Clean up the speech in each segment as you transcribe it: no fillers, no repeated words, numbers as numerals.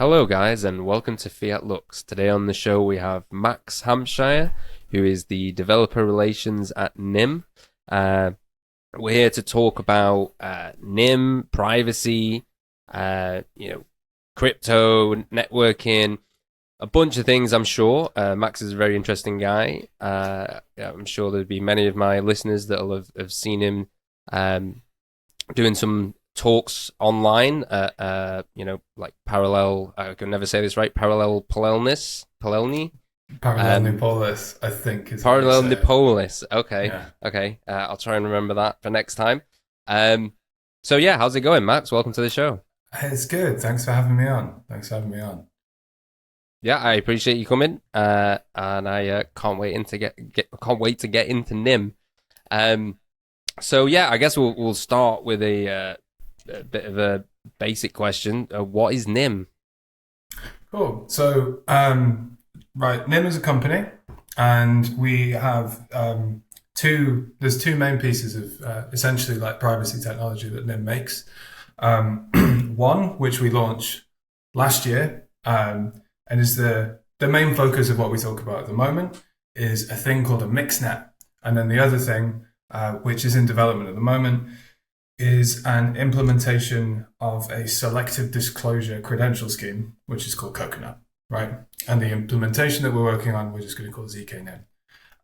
Hello, guys, and welcome to FIAT LUX. Today on the show we have Max Hampshire, who is the developer relations at NYM. We're here to talk about NYM, privacy, crypto, networking, a bunch of things, I'm sure. Max is a very interesting guy. I'm sure there'll be many of my listeners that will have seen him doing some talks online, like parallel, I can never say this right, parallel Palelnis, Palelni? Parallel Nipolis, I think is what you Parallel say. Nipolis. Okay, Yeah. okay. I'll try and remember that for next time. So yeah, how's it going, Max? Welcome to the show. It's good. Thanks for having me on. Thanks for having me on. Yeah, I appreciate you coming, and I can't wait to can't wait to get into NIM. So yeah, I guess we'll start with a bit of a basic question. What is NIM? Cool. So, right, NIM is a company, and we have there's two main pieces of essentially like privacy technology that NIM makes. One, which we launched last year, and is the main focus of what we talk about at the moment, is a thing called a mixnet. And then the other thing, which is in development at the moment, is an implementation of a selective disclosure credential scheme, which is called Coconut, right? And the implementation that we're working on, we're just going to call ZK-NIM.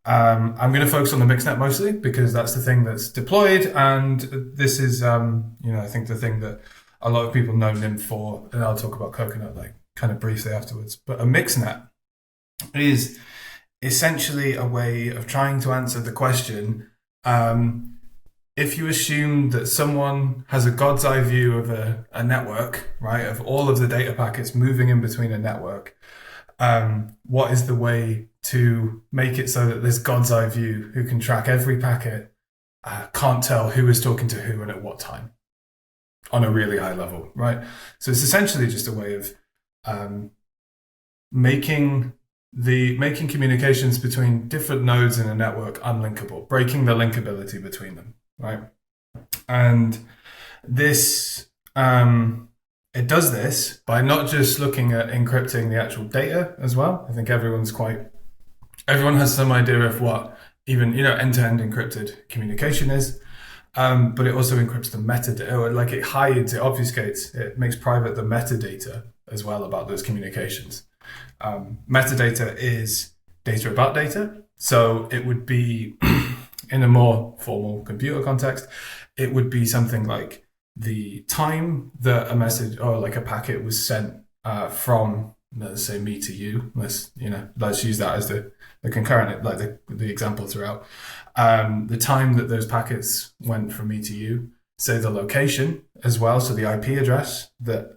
I'm going to focus on the mixnet mostly because that's the thing that's deployed, and this is, I think the thing that a lot of people know NIM for, and I'll talk about Coconut like kind of briefly afterwards. But a mixnet is essentially a way of trying to answer the question, if you assume that someone has a god's eye view of a network, right, of all of the data packets moving in between a network, what is the way to make it so that this god's eye view, who can track every packet, can't tell who is talking to who and at what time on a really high level, right? So it's essentially just a way of making communications between different nodes in a network unlinkable, breaking the linkability between them, right? And this it does this by not just looking at encrypting the actual data as well. I think everyone has some idea of what even end-to-end encrypted communication is, but it also encrypts the metadata, like it hides, it obfuscates, it makes private the metadata as well about those communications. Metadata is data about data, so it would be in a more formal computer context, it would be something like the time that a message or like a packet was sent from, let's say, me to you. Let's use that as the concurrent, like the example throughout. The time that those packets went from me to you, say the location as well, so the IP address that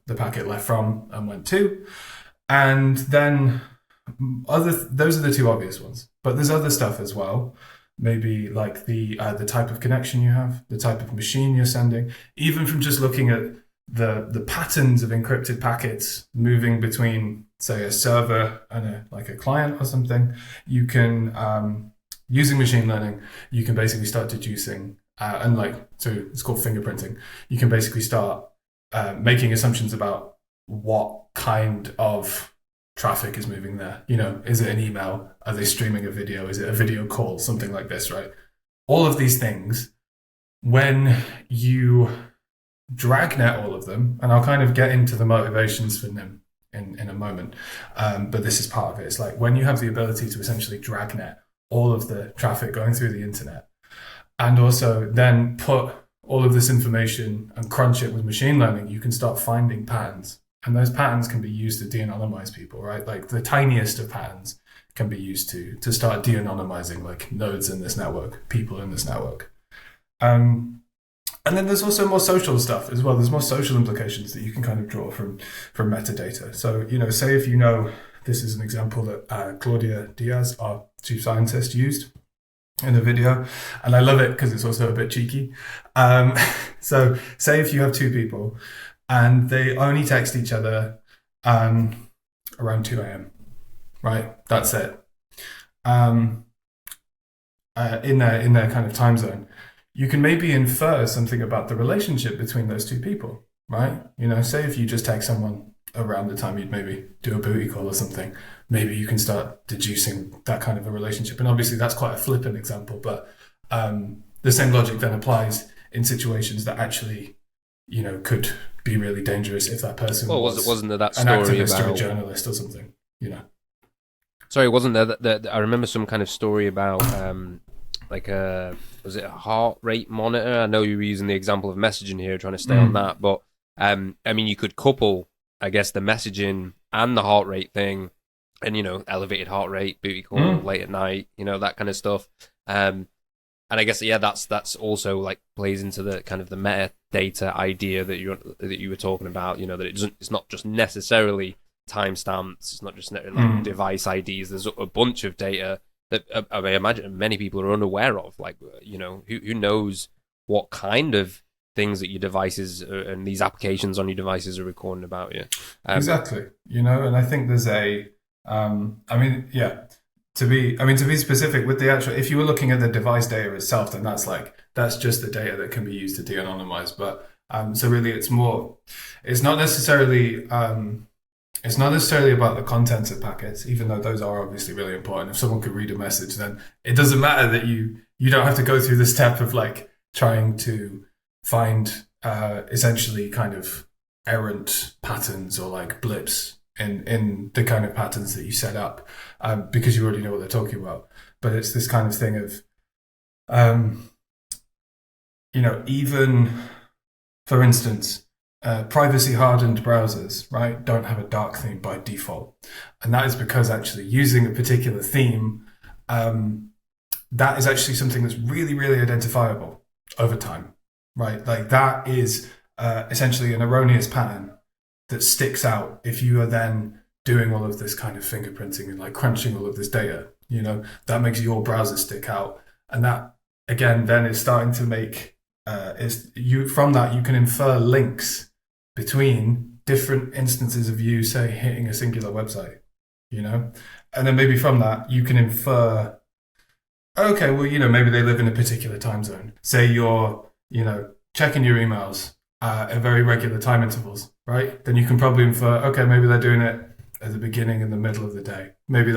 the packet left from and went to, and then those are the two obvious ones. But there's other stuff as well. Maybe like the type of connection you have, the type of machine you're sending, even from just looking at the patterns of encrypted packets moving between, say, a server and a client or something. You can, using machine learning, you can basically start deducing, so it's called fingerprinting. You can basically start making assumptions about what kind of traffic is moving there. Is it an email? Are they streaming a video? Is it a video call? Something like this, right? All of these things, when you dragnet all of them, and I'll kind of get into the motivations for NIM in a moment, but this is part of it. It's like when you have the ability to essentially dragnet all of the traffic going through the internet, and also then put all of this information and crunch it with machine learning, you can start finding patterns. And those patterns can be used to de-anonymize people, right? Like the tiniest of patterns can be used to start de-anonymizing like nodes in this network, people in this network. And then there's also more social stuff as well. There's more social implications that you can kind of draw from metadata. So, say if this is an example that Claudia Diaz, our chief scientist, used in a video, and I love it because it's also a bit cheeky. So say if you have two people and they only text each other around 2 a.m., right? That's it. In their kind of time zone, you can maybe infer something about the relationship between those two people, right? Say if you just text someone around the time you'd maybe do a booty call or something, maybe you can start deducing that kind of a relationship. And obviously that's quite a flippant example, but the same logic then applies in situations that actually, could be really dangerous if that person wasn't there that an story activist or a about? journalist or something, Sorry, wasn't there that I remember some kind of story about like was it a heart rate monitor? I know you were using the example of messaging here, trying to stay on that, but I mean, you could couple, I guess, the messaging and the heart rate thing, and elevated heart rate, booty call, late at night, that kind of stuff. And I guess that's also like plays into the kind of the metadata idea that you were talking about. That it's not just necessarily timestamps, it's not just like device IDs. There's a bunch of data that I imagine many people are unaware of. Like who knows what kind of things that your devices and these applications on your devices are recording about you. Exactly. And I think there's to be specific with the actual, if you were looking at the device data itself, then that's just the data that can be used to de-anonymize. But so really it's not necessarily about the contents of packets, even though those are obviously really important. If someone could read a message, then it doesn't matter that you don't have to go through the step of like trying to find essentially kind of errant patterns or like blips in the kind of patterns that you set up, because you already know what they're talking about. But it's this kind of thing of, even for instance, privacy-hardened browsers, right, don't have a dark theme by default. And that is because actually using a particular theme, that is actually something that's really, really identifiable over time, right? Like that is essentially an erroneous pattern that sticks out if you are then doing all of this kind of fingerprinting and like crunching all of this data. That makes your browser stick out. And that, again, then is starting to make, from that you can infer links between different instances of you, say, hitting a singular website, and then maybe from that you can infer, okay, well, maybe they live in a particular time zone. Say you're, checking your emails at very regular time intervals, right? Then you can probably infer, okay, maybe they're doing it at the beginning and the middle of the day. Maybe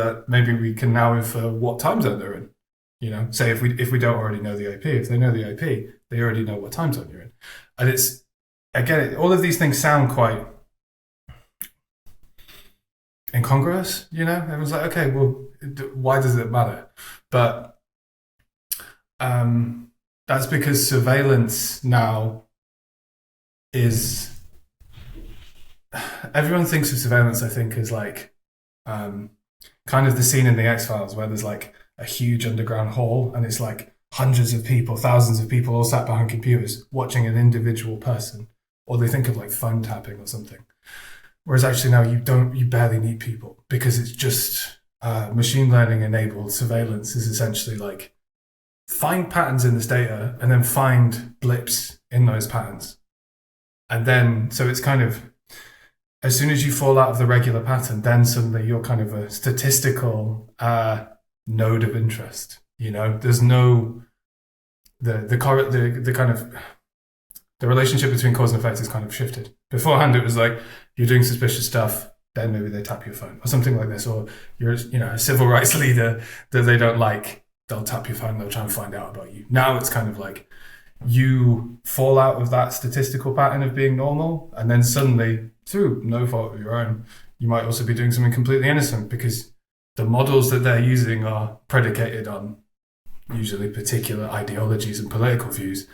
we can now infer what time zone they're in. Say if we don't already know the IP, if they know the IP, they already know what time zone you're in. And it's, again, all of these things sound quite incongruous, Everyone's like, okay, well, why does it matter? But that's because surveillance now is, everyone thinks of surveillance, I think, as like kind of the scene in the X-Files where there's like a huge underground hall and it's like hundreds of people, thousands of people all sat behind computers watching an individual person, or they think of like phone tapping or something. Whereas actually now you barely need people, because it's just machine learning enabled surveillance is essentially like find patterns in this data and then find blips in those patterns. And then, so it's kind of, as soon as you fall out of the regular pattern, then suddenly you're kind of a statistical node of interest. There's no, the kind of, the relationship between cause and effect is kind of shifted. Beforehand, it was like, you're doing suspicious stuff, then maybe they tap your phone or something like this, or you're, a civil rights leader that they don't like, they'll tap your phone, they'll try and find out about you. Now it's kind of like, you fall out of that statistical pattern of being normal, and then suddenly, through no fault of your own, you might also be doing something completely innocent, because the models that they're using are predicated on usually particular ideologies and political views.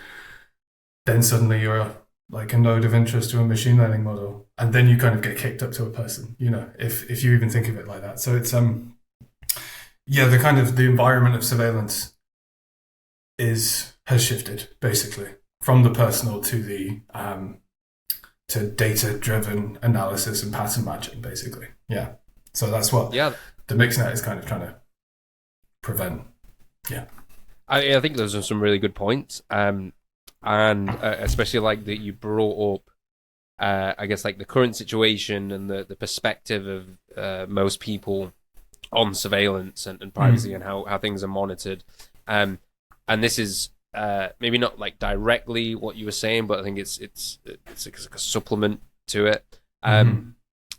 Then suddenly you're like a node of interest to a machine learning model, and then you kind of get kicked up to a person, if you even think of it like that. So it's the kind of the environment of surveillance has shifted basically from the personal to the to data-driven analysis and pattern matching, basically. Yeah. So that's what the mixnet is kind of trying to prevent. Yeah. I think those are some really good points. And especially like that you brought up, I guess, like the current situation and the perspective of most people on surveillance and privacy and how things are monitored. And this is maybe not like directly what you were saying, but I think it's like a supplement to it.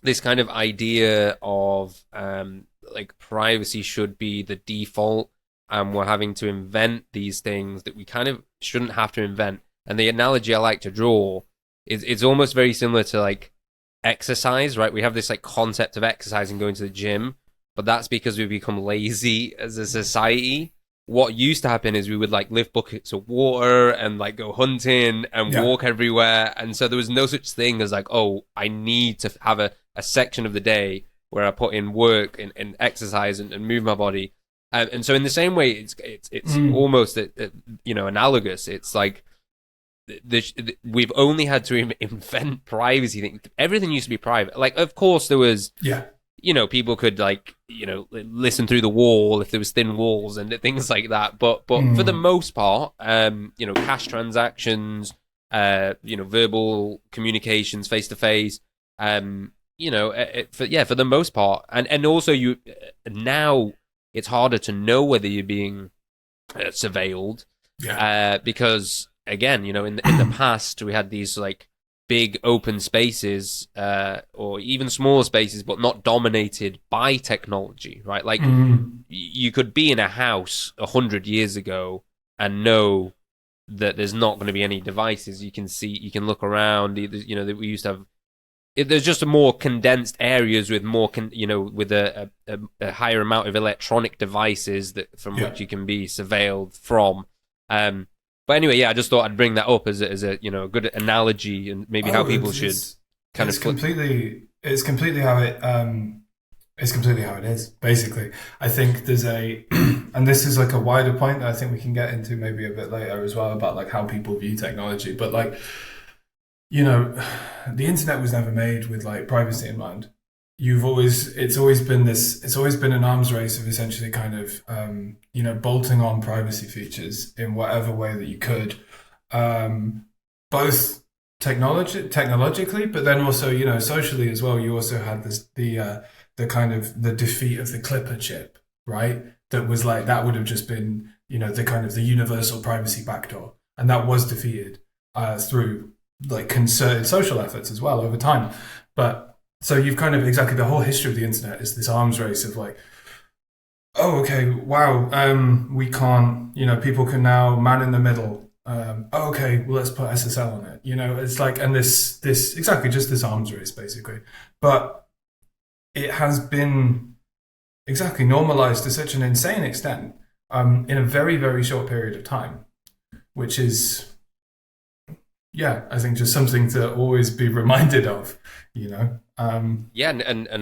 this kind of idea of like privacy should be the default, and we're having to invent these things that we kind of shouldn't have to invent. And the analogy I like to draw is it's almost very similar to like exercise, right? We have this like concept of exercise and going to the gym, but that's because we've become lazy as a society. What used to happen is we would like lift buckets of water and like go hunting and Yeah. walk everywhere. And so there was no such thing as like, oh, I need to have a section of the day where I put in work and exercise and move my body. And so in the same way, it's almost analogous. It's like we've only had to invent privacy thing. Everything used to be private. Like, of course, there was people could like listen through the wall if there was thin walls and things like that. But for the most part, cash transactions, verbal communications, face to face, for the most part, and also now it's harder to know whether you're being surveilled, because again, in the past we had these like big open spaces, or even smaller spaces, but not dominated by technology, right? Like you could be in a house 100 years ago and know that there's not going to be any devices. You can see, you can look around. That we used to have. There's just a more condensed areas with more, with a higher amount of electronic devices from which you can be surveilled from. But anyway, I just thought I'd bring that up as a good analogy and maybe how people should kind of. It's completely how it is. Basically, I think there's and this is like a wider point that I think we can get into maybe a bit later as well about like how people view technology. But like, the internet was never made with like privacy in mind. It's always been an arms race of essentially kind of bolting on privacy features in whatever way that you could, both technologically, but then also socially as well. You also had the kind of the defeat of the Clipper chip, right? That was like, that would have just been the kind of the universal privacy backdoor, and that was defeated through like concerted social efforts as well over time. But so you've kind of exactly the whole history of the internet is this arms race of like, oh, okay, wow, we can't, people can now man in the middle. Okay, well, let's put SSL on it. It's like, and this exactly just this arms race basically. But it has been exactly normalized to such an insane extent in a very, very short period of time, which is, I think just something to always be reminded of, and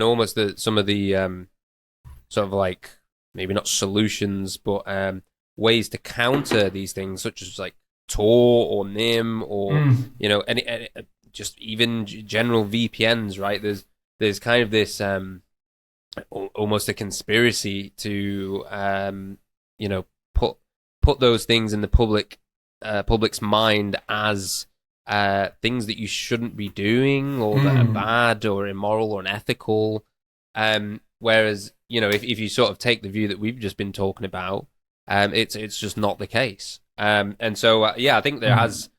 almost some of the sort of like maybe not solutions, but ways to counter these things, such as like Tor or NYM or any just even general VPNs, right? There's kind of this almost a conspiracy to put those things in the public's mind as things that you shouldn't be doing, or that are bad or immoral or unethical. Whereas, if you sort of take the view that we've just been talking about, it's just not the case. And so, I think there has,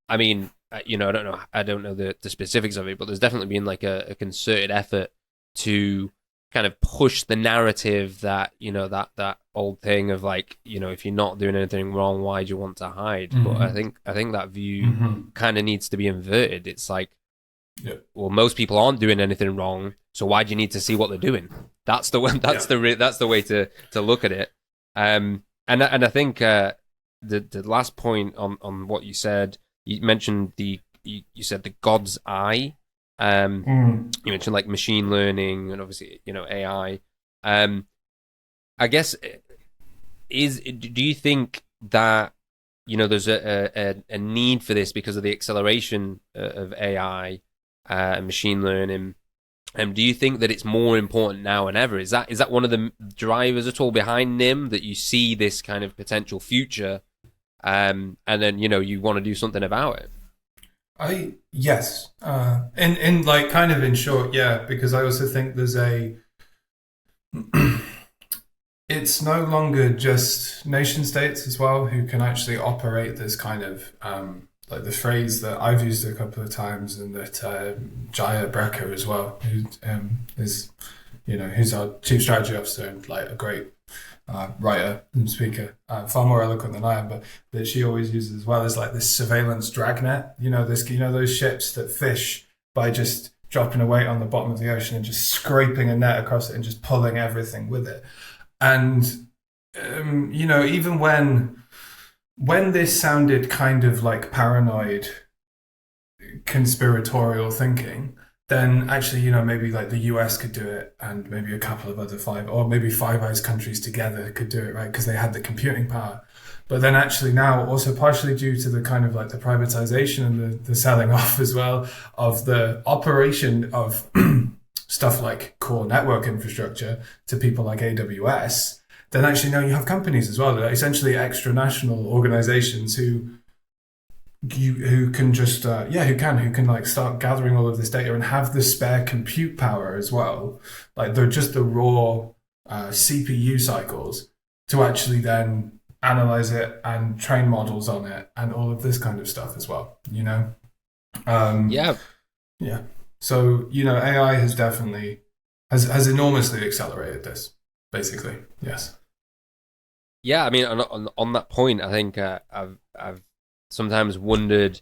I don't know the specifics of it, but there's definitely been like a concerted effort to kind of push the narrative that, that old thing of like, if you're not doing anything wrong, why do you want to hide? But I think that view kind of needs to be inverted. It's like, well, most people aren't doing anything wrong, so why do you need to see what they're doing? That's the way. That's the way to look at it. And I think the last point on what you said, you mentioned you said the God's eye. You mentioned like machine learning and obviously AI. I guess do you think that there's a need for this because of the acceleration of AI and machine learning? Do you think that it's more important now than ever? Is that one of the drivers at all behind NIM, that you see this kind of potential future, and then you want to do something about it? Yes, in like kind of in short, because I also think there's it's no longer just nation states as well who can actually operate this kind of like the phrase that I've used a couple of times, and that Jaya Brecker as well, who is, who's our chief strategy officer and like a great writer and speaker, far more eloquent than I am, but that she always uses as well, is like this surveillance dragnet. Those ships that fish by just dropping a weight on the bottom of the ocean and just scraping a net across it and just pulling everything with it. And even when this sounded kind of like paranoid conspiratorial thinking, then actually, maybe like the US could do it, and maybe a couple of other Five Eyes countries together could do it, right? Because they had the computing power. But then actually now, also partially due to the kind of like the privatization and the selling off as well of the operation of stuff like core network infrastructure to people like AWS, then actually now you have companies as well that are essentially extra-national organizations who can just who can like start gathering all of this data and have the spare compute power as well. Like they're just the raw CPU cycles to actually then analyze it and train models on it and all of this kind of stuff as well. Yeah. Yeah. So AI has definitely has enormously accelerated this. Basically, yes. Yeah, I mean, on that point, I think I've sometimes wondered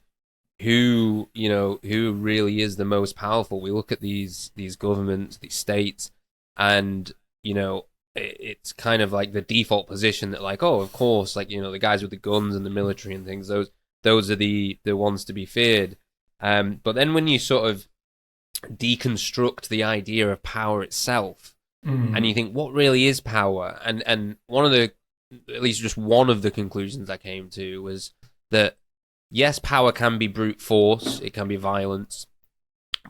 who really is the most powerful. We look at these governments, these states, and it's kind of like the default position that, like, oh, of course, like, the guys with the guns and the military and things, those are the ones to be feared. But then when you sort of deconstruct the idea of power itself, and you think, what really is power? And at least just one of the conclusions I came to was that, yes, power can be brute force, it can be violence,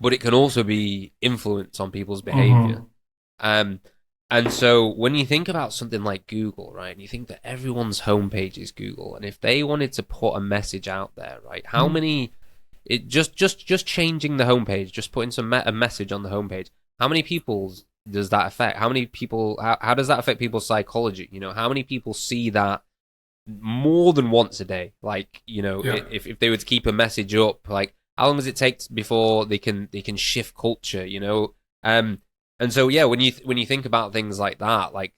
but it can also be influence on people's behavior. And so when you think about something like Google, right, and you think that everyone's homepage is Google, and if they wanted to put a message out there, right, how many, just changing the homepage, just putting a message on the homepage, how many people does that affect? How many people, how does that affect people's psychology? How many people see that more than once a day? Like, if they were to keep a message up, like, how long does it take before they can shift culture, And so, yeah, when you think about things like that, like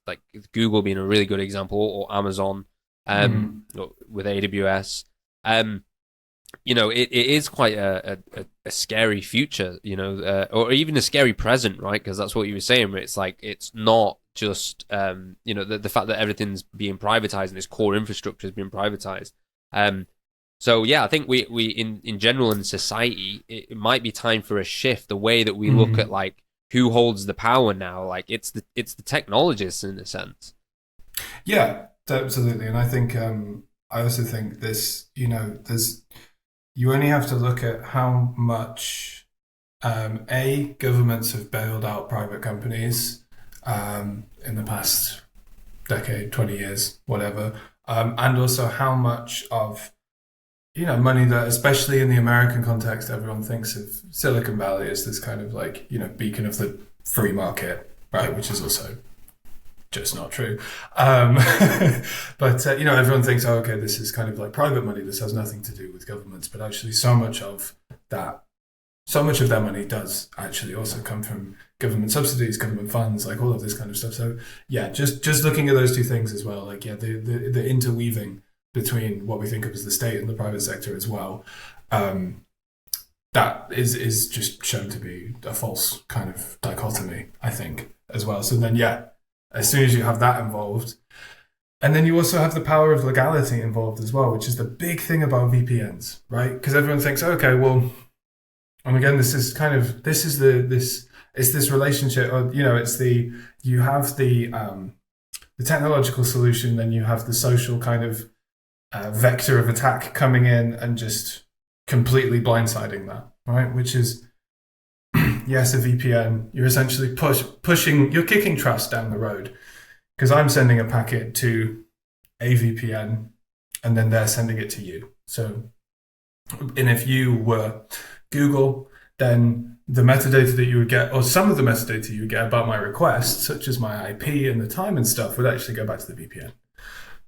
Google being a really good example, or Amazon, with AWS, it is quite a scary future, or even a scary present, right? Because that's what you were saying. It's like, it's not just, the fact that everything's being privatized and this core infrastructure is being privatized. So yeah, I think we in general in society, it might be time for a shift. The way that we look at, like, who holds the power now, like it's the technologists in a sense. Yeah, absolutely. And I think I also think this, you only have to look at how much governments have bailed out private companies in the past decade, 20 years, whatever, and also how much of money that, especially in the American context, everyone thinks of Silicon Valley as this kind of like, beacon of the free market, right? Which is also just not true. But, everyone thinks, oh, okay, this is kind of like private money. This has nothing to do with governments. But actually so much of their money does actually also come from government subsidies, government funds, like all of this kind of stuff. So yeah, just looking at those two things as well, like, yeah, the interweaving between what we think of as the state and the private sector as well, that is just shown to be a false kind of dichotomy, I think, as well. So then, yeah, as soon as you have that involved, and then you also have the power of legality involved as well, which is the big thing about VPNs, right? Because everyone thinks, okay, well, and again, it's this relationship, or you have the technological solution, then you have the social kind of vector of attack coming in and just completely blindsiding that, right? Which is, yes, a VPN. You're essentially you're kicking trust down the road, because I'm sending a packet to a VPN and then they're sending it to you. So, and if you were Google, then the metadata that you would get, or some of the metadata you would get about my request, such as my IP and the time and stuff, would actually go back to the VPN.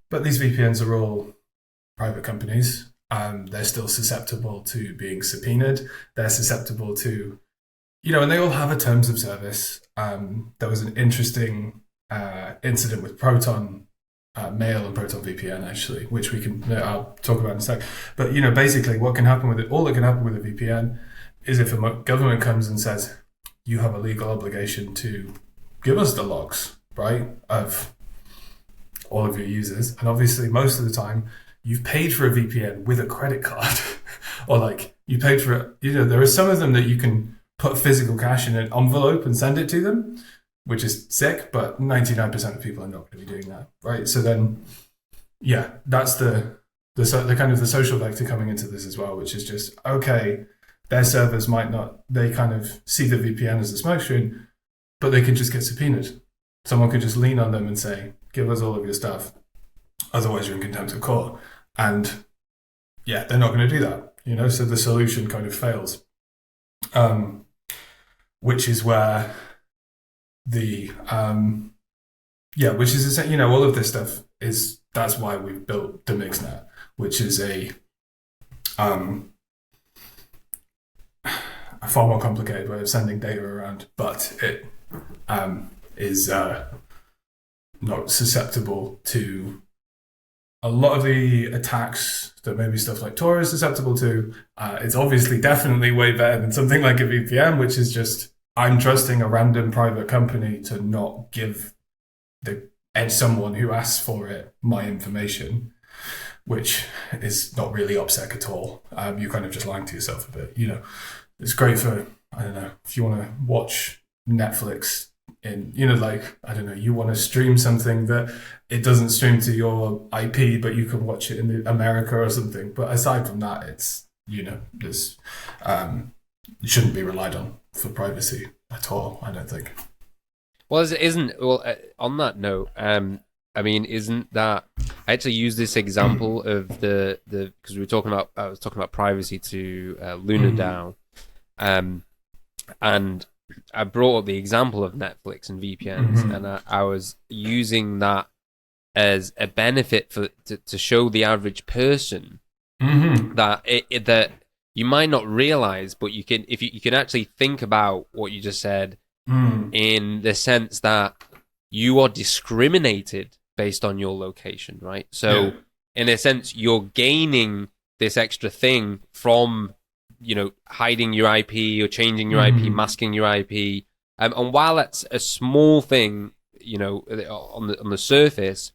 But these VPNs are all private companies, They're still susceptible to being subpoenaed. They're susceptible to, and they all have a terms of service. There was an interesting incident with Proton Mail and Proton VPN, actually, which I'll talk about in a sec. But, basically what can happen with it, all that can happen with a VPN is if a government comes and says, you have a legal obligation to give us the logs, right, of all of your users. And obviously, most of the time, you've paid for a VPN with a credit card, or like you paid for it. There are some of them that you can put physical cash in an envelope and send it to them, which is sick, but 99% of people are not going to be doing that, right? So then, yeah, that's the kind of the social vector coming into this as well, which is just, okay, their servers might not, they kind of see the VPN as a smokescreen, but they can just get subpoenaed. Someone could just lean on them and say, give us all of your stuff, otherwise you're in contempt of court. And yeah, they're not going to do that, so the solution kind of fails. Which is where which is, all of this stuff that's why we've built the mixnet, which is a far more complicated way of sending data around, but it is not susceptible to a lot of the attacks that maybe stuff like Tor is susceptible to. It's obviously definitely way better than something like a VPN, which is just, I'm trusting a random private company to not give someone who asks for it my information, which is not really OPSEC at all. You're kind of just lying to yourself a bit. It's great for, I don't know, if you want to watch Netflix you want to stream something that it doesn't stream to your IP, but you can watch it in America or something. But aside from that, it's, there's, it shouldn't be relied on for privacy at all, I don't think. Well, on that note, isn't that, I actually use this example of because I was talking about privacy to Luna DAO, and I brought up the example of Netflix and VPNs, and I was using that as a benefit to show the average person that that you might not realize, but you can actually think about what you just said in the sense that you are discriminated based on your location, right? So in a sense, you're gaining this extra thing from hiding your IP or changing your IP, masking your IP. And while that's a small thing, on the surface,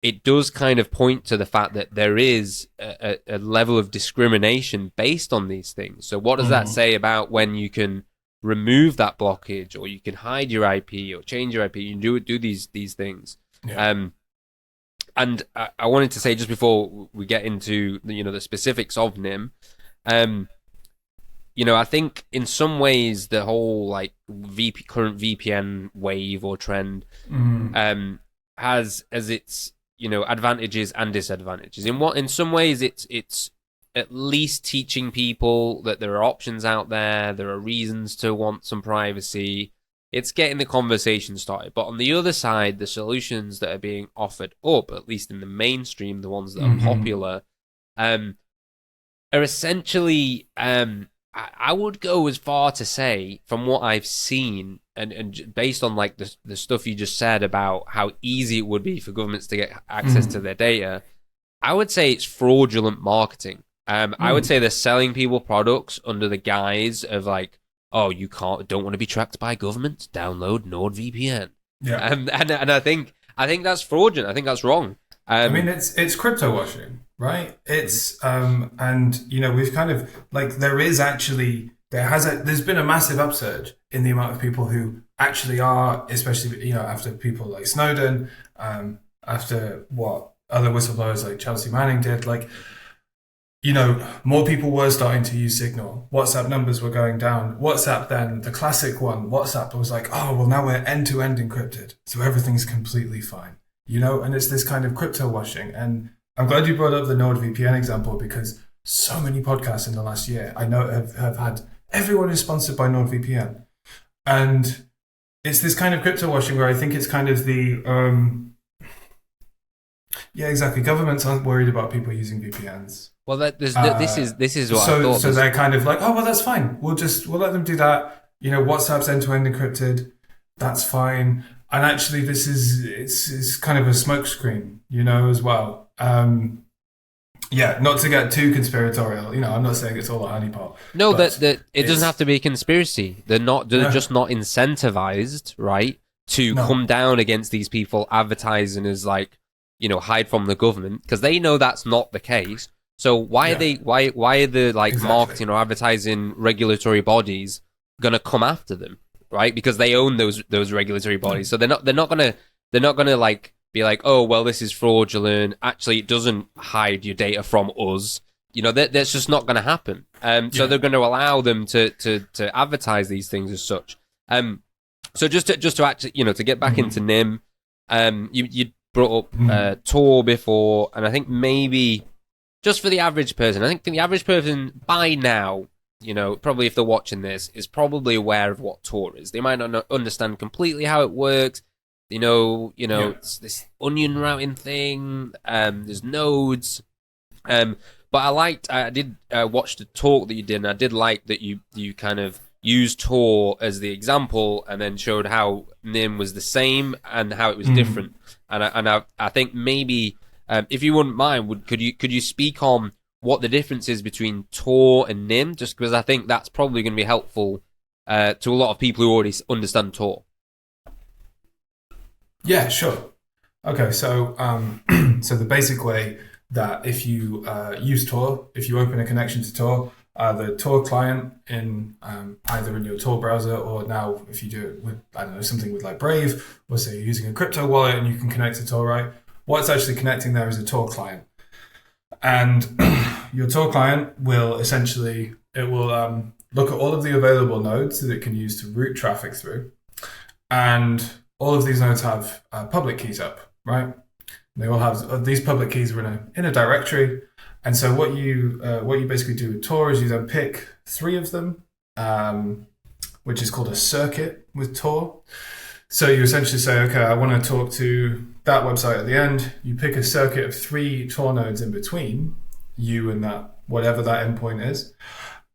it does kind of point to the fact that there is a level of discrimination based on these things. So what does that say about when you can remove that blockage, or you can hide your IP or change your IP? You can do these things. Yeah. And I wanted to say, just before we get into the specifics of NYM, I think in some ways the whole current VPN wave or trend has as its advantages and disadvantages. In some ways it's at least teaching people that there are options out there, there are reasons to want some privacy. It's getting the conversation started. But on the other side, the solutions that are being offered up, at least in the mainstream, the ones that are popular, are essentially, I would go as far to say, from what I've seen, and based on the stuff you just said about how easy it would be for governments to get access to their data, I would say it's fraudulent marketing. I would say they're selling people products under the guise of you don't want to be tracked by government, download NordVPN. Yeah. And I think that's fraudulent. I think that's wrong. It's crypto washing, right? It's we've kind of there's been a massive upsurge in the amount of people who actually are, especially after people like Snowden, after what other whistleblowers like Chelsea Manning did, more people were starting to use Signal. WhatsApp numbers were going down. WhatsApp then, the classic one, WhatsApp was now we're end-to-end encrypted, so everything's completely fine. And it's this kind of crypto washing. And I'm glad you brought up the NordVPN example, because so many podcasts in the last year I know have had, everyone is sponsored by NordVPN. And it's this kind of crypto washing where I think it's kind of Yeah, exactly. Governments aren't worried about people using VPNs. Well, Uh, this is what I so thought. so they're kind of like, oh well, that's fine. We'll let them do that. You know, WhatsApp's end to end encrypted. That's fine. And actually, it's kind of a smokescreen, you know, as well. Yeah, not to get too conspiratorial. You know, I'm not saying it's all a honeypot, No, but that it doesn't have it's to be a conspiracy. They're not. They're no, just not incentivized, right, to come no, down against these people advertising as like, hide from the government because they know that's not the case. So why are yeah, they? Why are the like exactly. marketing or advertising regulatory bodies gonna come after them, right? Because they own those regulatory bodies. So they're not gonna like be like, oh well, this is fraudulent. Actually, it doesn't hide your data from us. That's just not going to happen. So Yeah. they're going to allow them to advertise these things as such. So just to actually, to get back into Mm-hmm. NIM, you brought up Mm-hmm. Tor before, and I think maybe just for the average person, I think the average person by now, probably if they're watching this, is probably aware of what Tor is. They might not understand completely how it works. Yeah. It's this onion routing thing. There's nodes. But I did watch the talk that you did, and I did like that you kind of used Tor as the example, and then showed how NIM was the same and how it was Mm-hmm. different. And I think maybe if you wouldn't mind, could you speak on what the difference is between Tor and NIM? Just because I think that's probably going to be helpful to a lot of people who already understand Tor. Yeah, sure. Okay, so so the basic way that if you use Tor, if you open a connection to Tor, the Tor client in either in your Tor browser or now if you do it with I don't know something with like Brave, or say you're using a crypto wallet and you can connect to Tor, right? What's actually connecting there is a Tor client, and your Tor client will essentially it will look at all of the available nodes that it can use to route traffic through, and all of these nodes have public keys up, right? They all have these public keys are in a directory, and so what you basically do with Tor is you then pick three of them, which is called a circuit with Tor. So you essentially say, okay, I want to talk to that website at the end. You pick a circuit of three Tor nodes in between you and that whatever that endpoint is,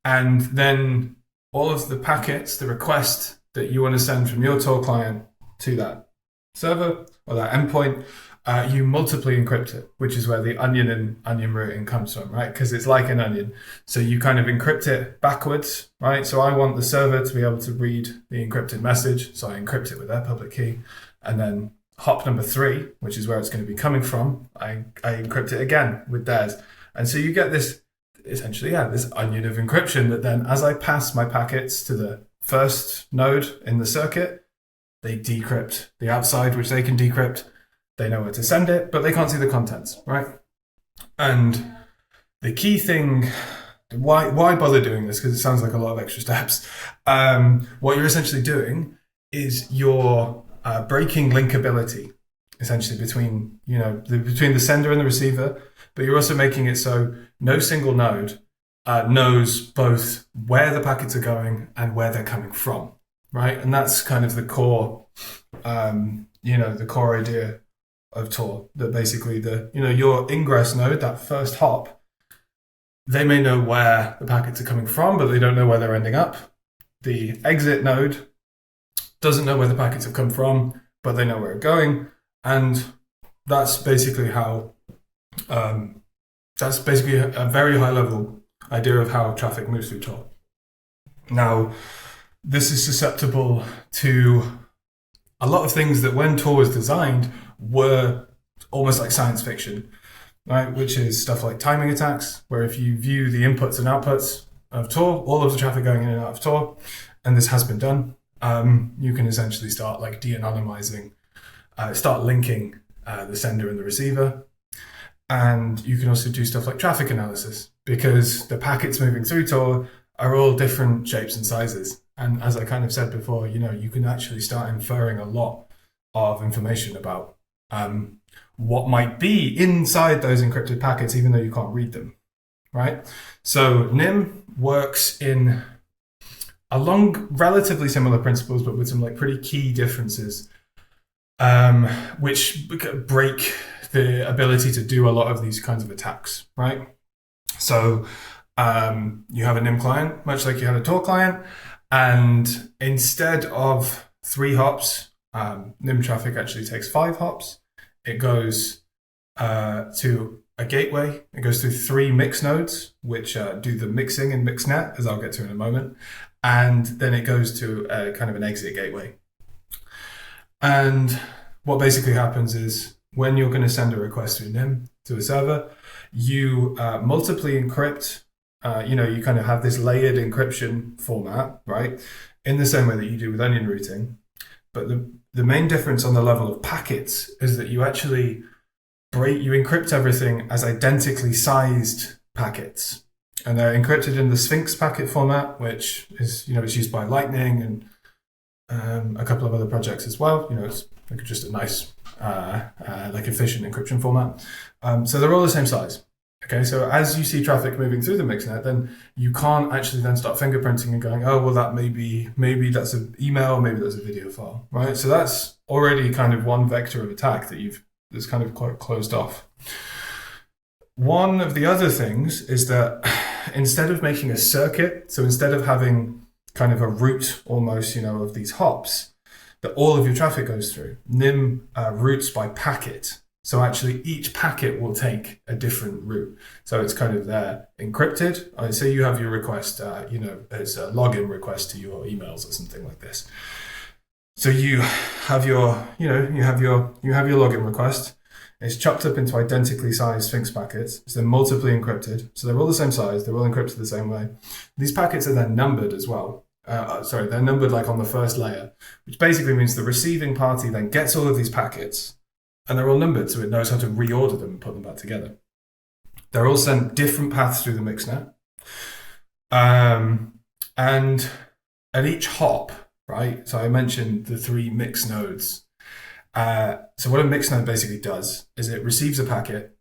and then all of the packets, the request that you want to send from your Tor client to that server or that endpoint, you multiply encrypt it, which is where the onion and onion routing comes from, right? Because it's like an onion. So you kind of encrypt it backwards, right? So I want the server to be able to read the encrypted message. So I encrypt it with their public key. And then hop number 3, which is where it's going to be coming from, I encrypt it again with theirs. And so you get this essentially, this onion of encryption that then as I pass my packets to the first node in the circuit, they decrypt the outside, which they can decrypt. They know where to send it, but they can't see the contents, right? And the key thing, why bother doing this? Because it sounds like a lot of extra steps. What you're essentially doing is you're breaking linkability, essentially between between the sender and the receiver, but you're also making it so no single node knows both where the packets are going and where they're coming from, right? And that's kind of the core, the core idea of Tor. That basically your ingress node, that first hop, they may know where the packets are coming from, but they don't know where they're ending up. The exit node doesn't know where the packets have come from, but they know where they're going, and that's basically how. That's basically a very high level idea of how traffic moves through Tor. Now, this is susceptible to a lot of things that when Tor was designed were almost like science fiction, right? Which is stuff like timing attacks, where if you view the inputs and outputs of Tor, all of the traffic going in and out of Tor, and this has been done, you can essentially start like de-anonymizing, start linking the sender and the receiver. And you can also do stuff like traffic analysis because the packets moving through Tor are all different shapes and sizes. And as I kind of said before, you can actually start inferring a lot of information about what might be inside those encrypted packets, even though you can't read them, right? So NIM works in along relatively similar principles, but with some like pretty key differences, which break the ability to do a lot of these kinds of attacks, right? So you have a NYM client, much like you had a Tor client, and instead of 3 hops, NYM traffic actually takes 5 hops. It goes to a gateway. It goes through 3 mix nodes, which do the mixing in mixnet, as I'll get to in a moment. And then it goes to a kind of an exit gateway. And what basically happens is when you're going to send a request through NYM to a server, you multiply encrypt. You kind of have this layered encryption format, right? In the same way that you do with onion routing. But the main difference on the level of packets is that you actually you encrypt everything as identically sized packets. And they're encrypted in the Sphinx packet format, which is, it's used by Lightning and a couple of other projects as well. It's like just a nice, efficient encryption format. So they're all the same size. Okay, so as you see traffic moving through the mixnet, then you can't actually then start fingerprinting and going, oh, well, that maybe that's an email, maybe that's a video file, right? So that's already kind of one vector of attack that's kind of quite closed off. One of the other things is that instead of making a circuit, so instead of having kind of a route almost, of these hops that all of your traffic goes through, NYM routes by packet. So actually each packet will take a different route. So it's kind of there encrypted. Say you have your request, it's a login request to your emails or something like this. So you have your login request. It's chopped up into identically sized Sphinx packets. So they're multiply encrypted. So they're all the same size. They're all encrypted the same way. These packets are then numbered as well. They're numbered like on the first layer, which basically means the receiving party then gets all of these packets and they're all numbered, so it knows how to reorder them and put them back together. They're all sent different paths through the mixnet. And at each hop, right? So I mentioned the 3 mix nodes. So what a mix node basically does is it receives a packet,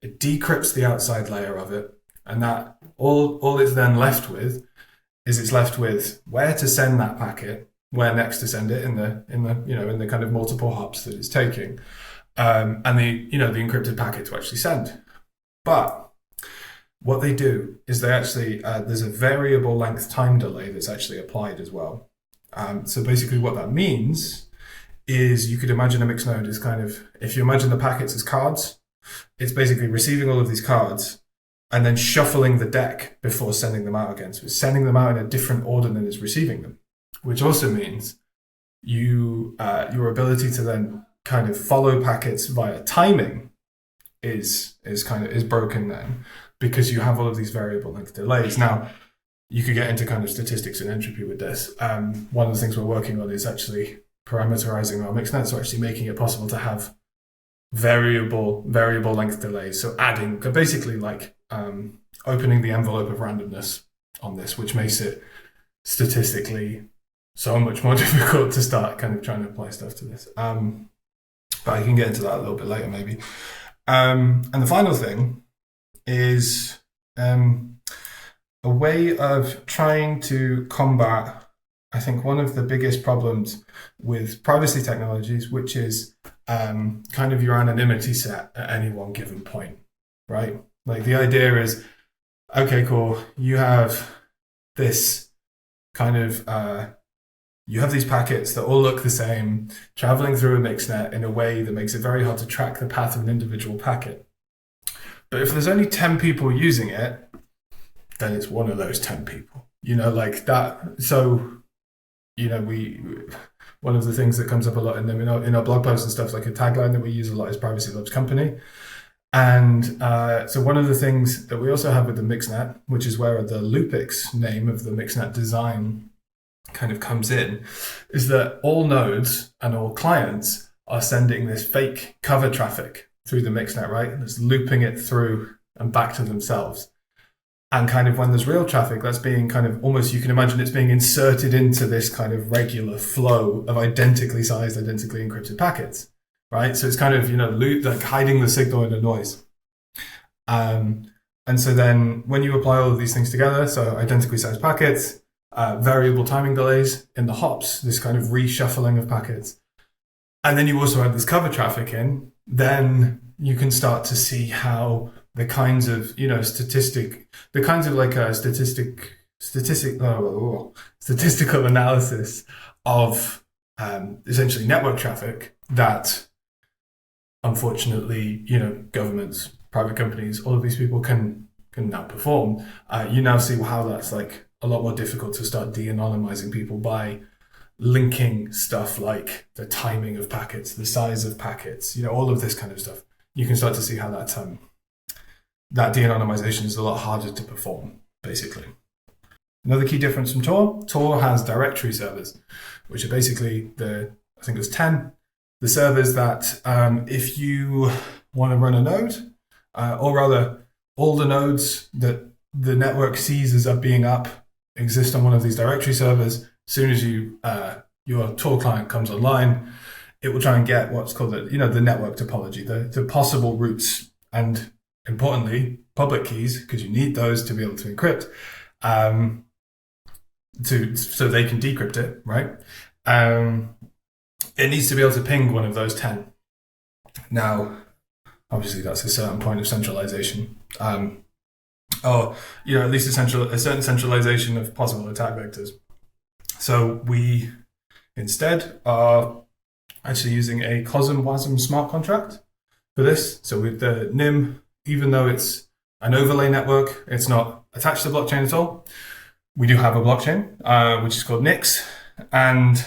it decrypts the outside layer of it, and that all it's then left with is it's left with where to send that packet, where next to send it in the kind of multiple hops that it's taking, and the encrypted packet to actually send. But what they do is they actually there's a variable length time delay that's actually applied as well. So basically what that means is you could imagine a mixed node is kind of, if you imagine the packets as cards, it's basically receiving all of these cards and then shuffling the deck before sending them out again. So it's sending them out in a different order than it's receiving them, which also means your ability to then kind of follow packets via timing is broken then, because you have all of these variable length delays. Now, you could get into kind of statistics and entropy with this. One of the things we're working on is actually parameterizing our mixnet, so actually making it possible to have variable length delays. So adding, basically like opening the envelope of randomness on this, which makes it statistically so much more difficult to start kind of trying to apply stuff to this. But I can get into that a little bit later maybe. And the final thing is a way of trying to combat, I think, one of the biggest problems with privacy technologies, which is kind of your anonymity set at any one given point, right? Like the idea is, okay, cool, you have this kind of, you have these packets that all look the same, traveling through a mixnet in a way that makes it very hard to track the path of an individual packet. But if there's only 10 people using it, then it's one of those 10 people, like that. So, one of the things that comes up a lot in our blog posts and stuff, like a tagline that we use a lot, is privacy loves company. And so one of the things that we also have with the mixnet, which is where the Loopix name of the mixnet design kind of comes in, is that all nodes and all clients are sending this fake cover traffic through the mixnet, right? And it's looping it through and back to themselves. And kind of when there's real traffic, that's being kind of almost, you can imagine it's being inserted into this kind of regular flow of identically sized, identically encrypted packets, right? So it's kind of, like hiding the signal in the noise. And so then when you apply all of these things together, so identically sized packets, variable timing delays in the hops, this kind of reshuffling of packets, and then you also add this cover traffic in, then you can start to see how the kinds of statistical analysis of essentially network traffic that unfortunately governments, private companies, all of these people can now perform. You now see how that's like a lot more difficult to start de-anonymizing people by linking stuff like the timing of packets, the size of packets, all of this kind of stuff. You can start to see how that de-anonymization is a lot harder to perform, basically. Another key difference from Tor has directory servers, which are basically I think it was 10, the servers that if you want to run a node, or rather all the nodes that the network sees as being up exist on one of these directory servers. As soon as your Tor client comes online, it will try and get what's called the network topology, the possible routes, and importantly, public keys, because you need those to be able to encrypt, so they can decrypt it, right? It needs to be able to ping one of those 10. Now, obviously, that's a certain point of centralization. At least a certain centralization of possible attack vectors. So we instead are actually using a COSM-WASM smart contract for this. So with the NYM, even though it's an overlay network, it's not attached to the blockchain at all. We do have a blockchain, which is called NYX. And,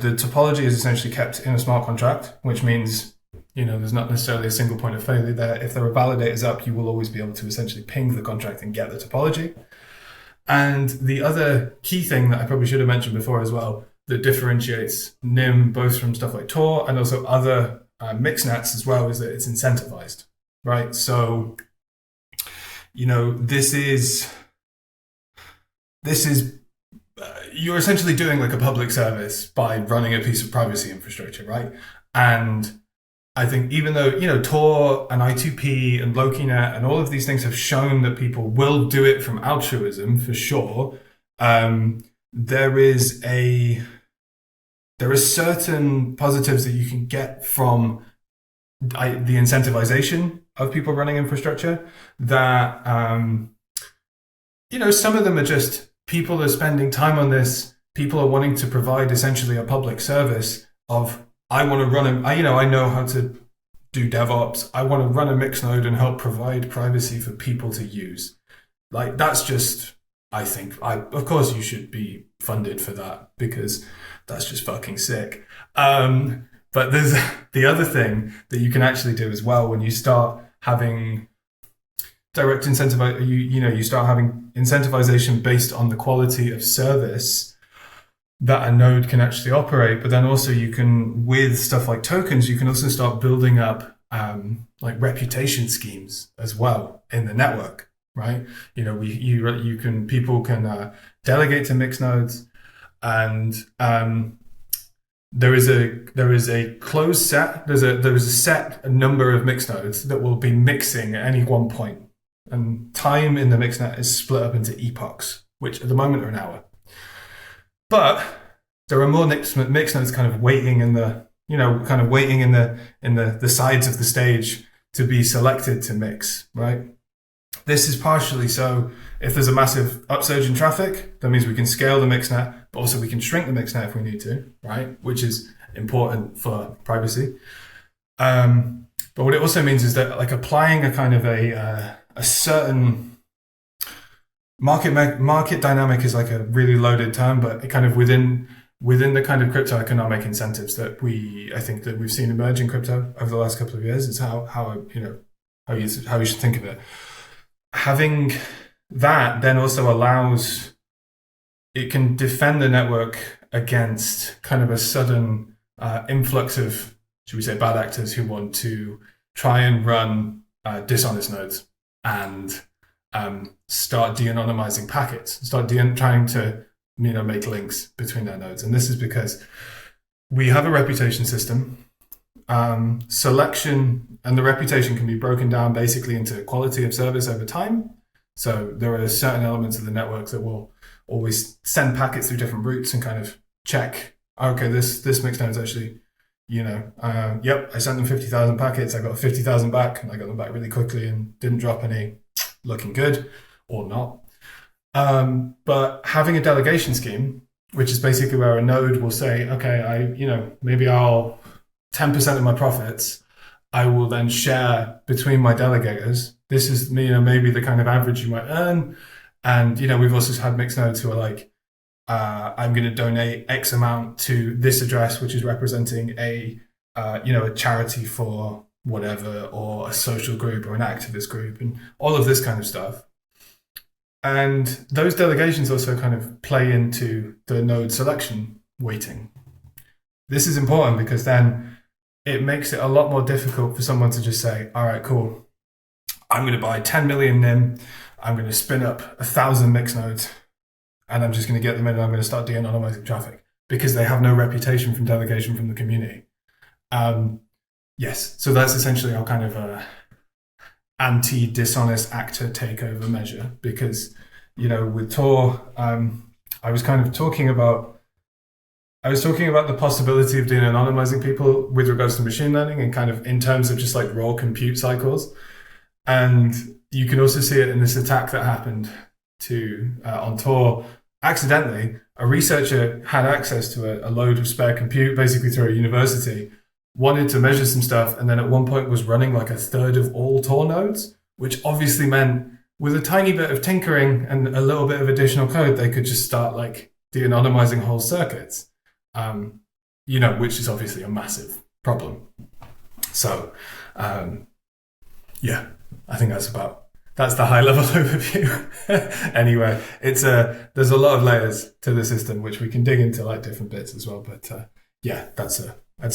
the topology is essentially kept in a smart contract, which means, there's not necessarily a single point of failure there. If there are validators up, you will always be able to essentially ping the contract and get the topology. And the other key thing that I probably should have mentioned before as well, that differentiates NYM both from stuff like Tor and also other mixnets as well, is that it's incentivized, right? So, this is you're essentially doing like a public service by running a piece of privacy infrastructure, right? And I think even though, Tor and I2P and LokiNet and all of these things have shown that people will do it from altruism for sure, there are certain positives that you can get from the incentivization of people running infrastructure that, some of them are just people are spending time on this. People are wanting to provide essentially a public service of, I want to run I know how to do DevOps. I want to run a mix node and help provide privacy for people to use. Like, that's just, I think, of course you should be funded for that because that's just fucking sick. But there's the other thing that you can actually do as well when you start having direct you start having incentivization based on the quality of service that a node can actually operate. But then also you can, with stuff like tokens, you can also start building up like reputation schemes as well in the network, right? People can delegate to mixed nodes, and there is a closed set. There is a set number of mixed nodes that will be mixing at any one point, and time in the mixnet is split up into epochs, which at the moment are an hour. But there are more mixed nodes kind of waiting in the sides of the stage to be selected to mix, right? This is partially so if there's a massive upsurge in traffic, that means we can scale the mixnet, but also we can shrink the mixnet if we need to, right? Which is important for privacy. But what it also means is that, like, applying a kind of a certain market dynamic is like a really loaded term, but it kind of within the kind of crypto economic incentives that I think that we've seen emerge in crypto over the last couple of years is how you should think of it. Having that then also allows, it can defend the network against kind of a sudden influx of, should we say, bad actors who want to try and run dishonest nodes and start de-anonymizing packets, start trying to make links between their nodes. And this is because we have a reputation system. Selection and the reputation can be broken down basically into quality of service over time. So there are certain elements of the network that will always send packets through different routes and kind of check, okay, this mixed node is actually Yep, I sent them 50,000 packets. I got 50,000 back, and I got them back really quickly and didn't drop any. Looking good, or not. But having a delegation scheme, which is basically where a node will say, okay, maybe I'll 10% of my profits, I will then share between my delegators. This is, maybe the kind of average you might earn. And, we've also had mixed nodes who are like, I'm going to donate X amount to this address, which is representing a charity for whatever, or a social group or an activist group, and all of this kind of stuff. And those delegations also kind of play into the node selection weighting. This is important because then it makes it a lot more difficult for someone to just say, all right, cool, I'm going to buy 10 million NIM, I'm going to spin up 1,000 mixed nodes, and I'm just going to get them in and I'm going to start de-anonymizing traffic, because they have no reputation from delegation from the community. Yes, so that's essentially our kind of anti-dishonest actor takeover measure, because, with Tor, I was talking about the possibility of de-anonymizing people with regards to machine learning, and kind of in terms of just like raw compute cycles. And you can also see it in this attack that happened on Tor. Accidentally, a researcher had access to a load of spare compute, basically through a university, wanted to measure some stuff, and then at one point was running like a third of all Tor nodes, which obviously meant with a tiny bit of tinkering and a little bit of additional code, they could just start like de-anonymizing whole circuits, which is obviously a massive problem. So, yeah, I think that's the high level overview. Anyway, there's a lot of layers to the system, which we can dig into like different bits as well. But that's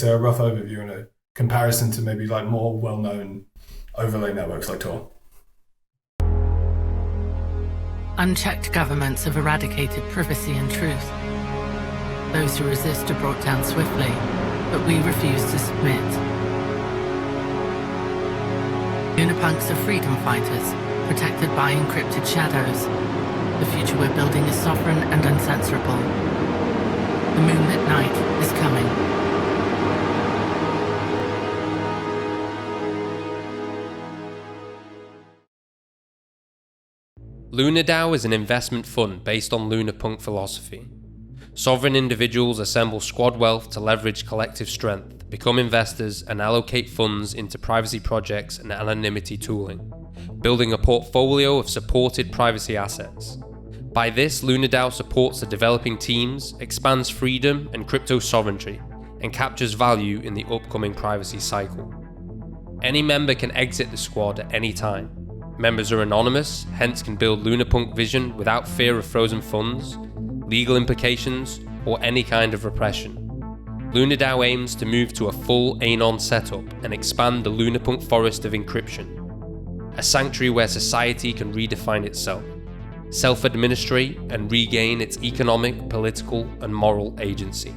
a rough overview and a comparison to maybe like more well-known overlay networks like Tor. Unchecked governments have eradicated privacy and truth. Those who resist are brought down swiftly, but we refuse to submit. Lunapunks are freedom fighters, protected by encrypted shadows. The future we're building is sovereign and uncensorable. The moonlit night is coming. LunarDAO is an investment fund based on Lunapunk philosophy. Sovereign individuals assemble squad wealth to leverage collective strength, become investors, and allocate funds into privacy projects and anonymity tooling, building a portfolio of supported privacy assets. By this, LunarDAO supports the developing teams, expands freedom and crypto sovereignty, and captures value in the upcoming privacy cycle. Any member can exit the squad at any time. Members are anonymous, hence can build Lunapunk vision without fear of frozen funds, legal implications, or any kind of repression. LunarDAO aims to move to a full Anon setup and expand the Lunapunk forest of encryption, a sanctuary where society can redefine itself, self-administrate and regain its economic, political, and moral agency.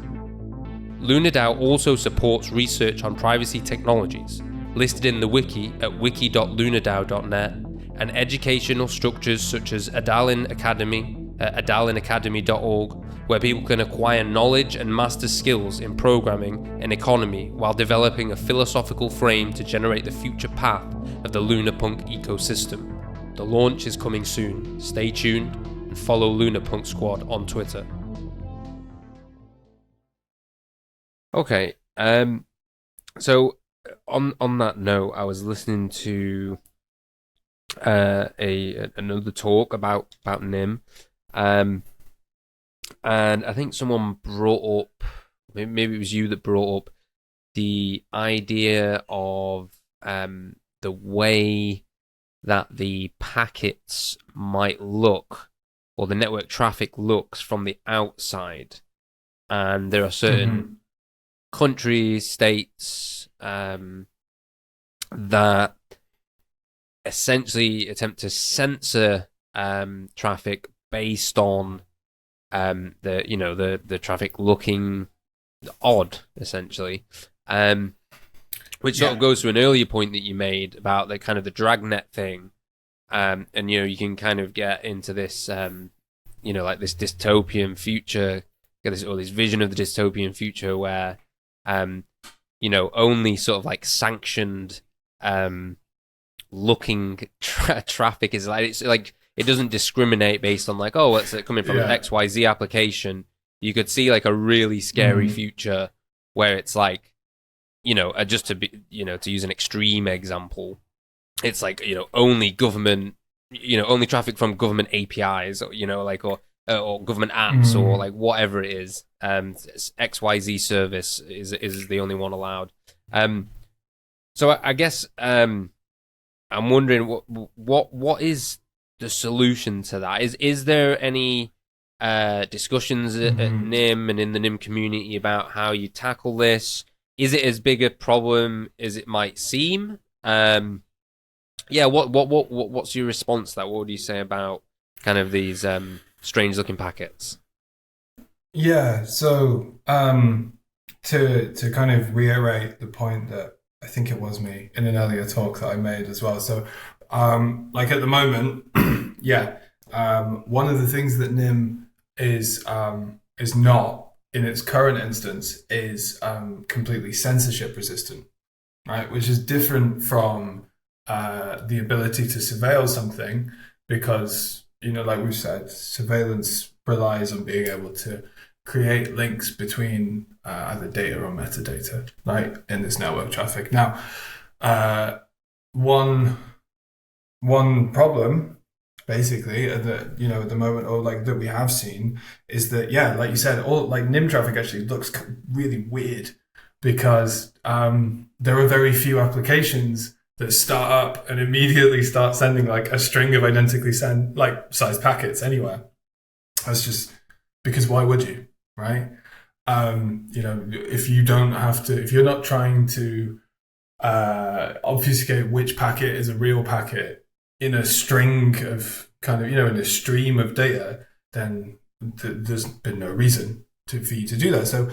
LunarDAO also supports research on privacy technologies, listed in the wiki at wiki.lunardao.net, and educational structures such as Adalin Academy at adalinacademy.org, where people can acquire knowledge and master skills in programming and economy while developing a philosophical frame to generate the future path of the Lunapunk ecosystem. The launch is coming soon. Stay tuned and follow Lunapunk Squad on Twitter. Okay, so on that note, I was listening to another talk about NIM, and I think someone brought up, maybe it was you that brought up the idea of the way that the packets might look, or the network traffic looks from the outside, and there are certain countries, states that essentially attempt to censor traffic based on the traffic looking odd, essentially, which sort of goes to an earlier point that you made about the kind of the dragnet thing, and you can kind of get into this like this dystopian future, get this vision of the dystopian future where only sort of like sanctioned looking traffic is like, it's like it doesn't discriminate based on like, oh, it's coming from an XYZ application. You could see like a really scary future where it's like, just to be, to use an extreme example, it's like, only government, only traffic from government APIs, or, or government apps, or like whatever it is. XYZ service is the only one allowed. So I guess I'm wondering what is the solution to that? Is there any discussions at NYM and in the NYM community about how you tackle this? Is it as big a problem as it might seem? What's your response to that? What would you say about kind of these strange looking packets? Yeah, so to kind of reiterate the point that I think it was me in an earlier talk that I made as well. So like at the moment, one of the things that NYM is not in its current instance is completely censorship resistant, right? Which is different from the ability to surveil something, because, like we've said, surveillance relies on being able to create links between either data or metadata, right, in this network traffic. Now, one problem, basically, at the moment, or like that we have seen, is that, like you said, all like NYM traffic actually looks really weird, because there are very few applications that start up and immediately start sending like a string of identically sized packets anywhere. That's just because why would you, right? If you're not trying to obfuscate which packet is a real packet in a string of kind of, in a stream of data, then there's been no reason for you to do that. So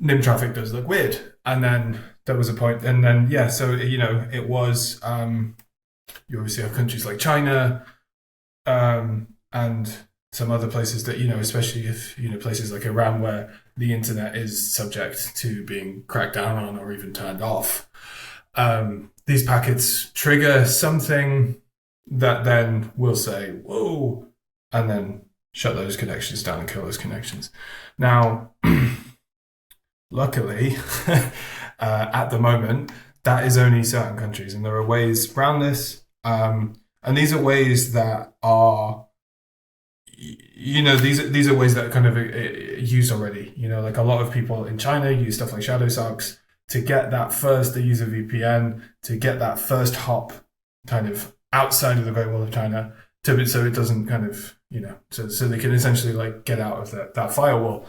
NYM traffic does look weird. And then there was a point, and then, so, it was, you obviously have countries like China, and some other places that, especially if, places like Iran, where the internet is subject to being cracked down on or even turned off. These packets trigger something that then will say, whoa, and then shut those connections down and kill those connections. Now, luckily, at the moment, that is only certain countries, and there are ways around this. And these are ways that are, these are ways that are kind of used already. Like a lot of people in China use stuff like shadow socks to get that first. They use a VPN to get that first hop kind of outside of the Great Wall of China, so it doesn't kind of, so they can essentially like get out of that firewall.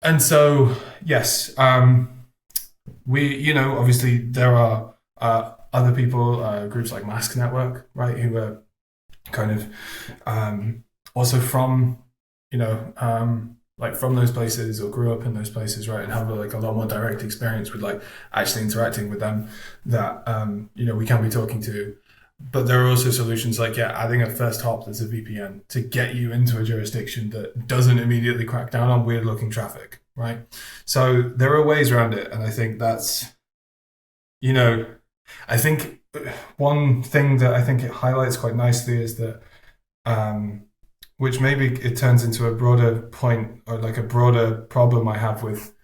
And so, yes, we, obviously there are other people, groups like Mask Network, right, who are kind of also from, like from those places or grew up in those places, right, and have like a lot more direct experience with like actually interacting with them that, we can be talking to. But there are also solutions like, adding a first hop that's a VPN to get you into a jurisdiction that doesn't immediately crack down on weird looking traffic, right? So there are ways around it. And I think that's, I think one thing that I think it highlights quite nicely is that, which maybe it turns into a broader point or like a broader problem I have with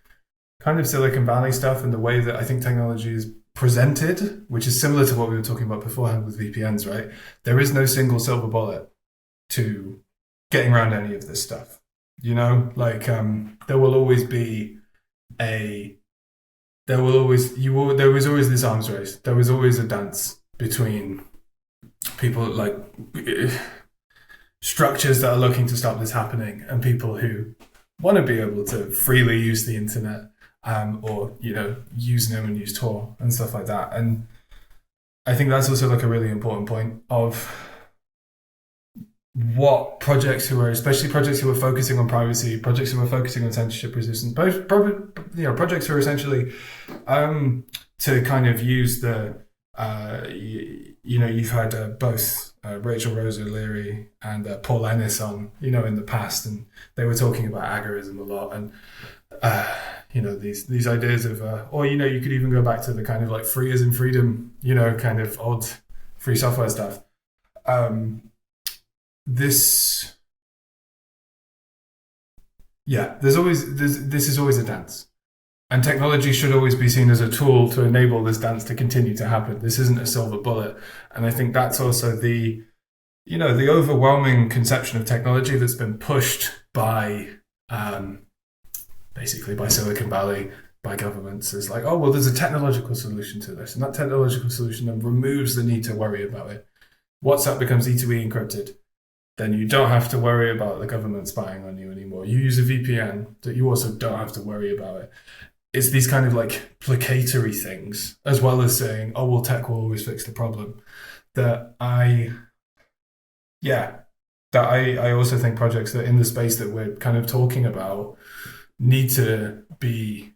kind of Silicon Valley stuff and the way that I think technology is presented, which is similar to what we were talking about beforehand with VPNs, right? There is no single silver bullet to getting around any of this stuff. Like there was always this arms race. There was always a dance between people like structures that are looking to stop this happening and people who want to be able to freely use the internet. Or use NYM and use Tor and stuff like that. And I think that's also like a really important point of what projects especially projects who are focusing on privacy, projects who are focusing on censorship resistance, projects who are essentially to kind of use the you've had both Rachel Rose O'Leary and Paul Ennis on in the past, and they were talking about agorism a lot. And these ideas of, or you could even go back to the kind of like free as in freedom, kind of old free software stuff. This, yeah, this is always a dance. And technology should always be seen as a tool to enable this dance to continue to happen. This isn't a silver bullet. And I think that's also the overwhelming conception of technology that's been pushed by, basically by Silicon Valley, by governments, is like, oh, well, there's a technological solution to this. And that technological solution then removes the need to worry about it. WhatsApp becomes E2E encrypted. Then you don't have to worry about the government spying on you anymore. You use a VPN that you also don't have to worry about it. It's these kind of like placatory things, as well as saying, oh, well, tech will always fix the problem, that I also think projects that in the space that we're kind of talking about need to be,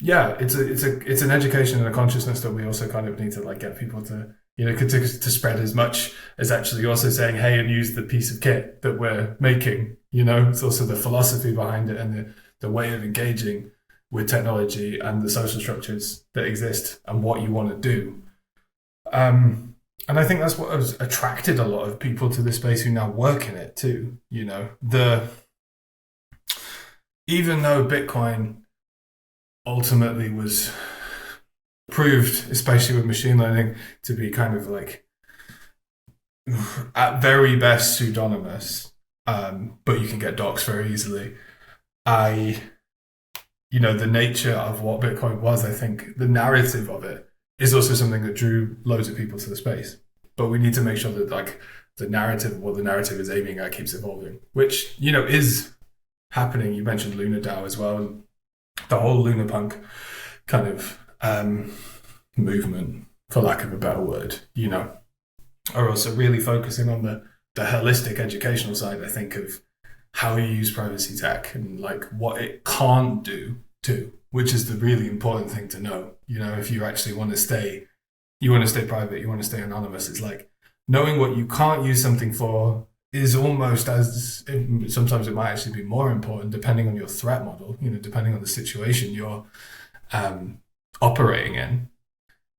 it's an education and a consciousness that we also kind of need to like get people to, to spread as much as actually also saying, hey, and use the piece of kit that we're making. It's also the philosophy behind it and the way of engaging with technology and the social structures that exist and what you want to do. And I think that's what has attracted a lot of people to the space who now work in it too. Even though Bitcoin ultimately was proved, especially with machine learning, to be kind of like at very best pseudonymous, but you can get doxed very easily. The nature of what Bitcoin was, I think the narrative of it is also something that drew loads of people to the space. But we need to make sure that like the narrative, what the narrative is aiming at, keeps evolving, which, is happening. You mentioned Luna DAO as well, and the whole Luna Punk kind of movement, for lack of a better word, are also really focusing on the holistic educational side, I think, of how you use privacy tech and like what it can't do too, which is the really important thing to know. If you actually want to stay private, you want to stay anonymous, it's like knowing what you can't use something for is almost sometimes it might actually be more important depending on your threat model, depending on the situation you're operating in,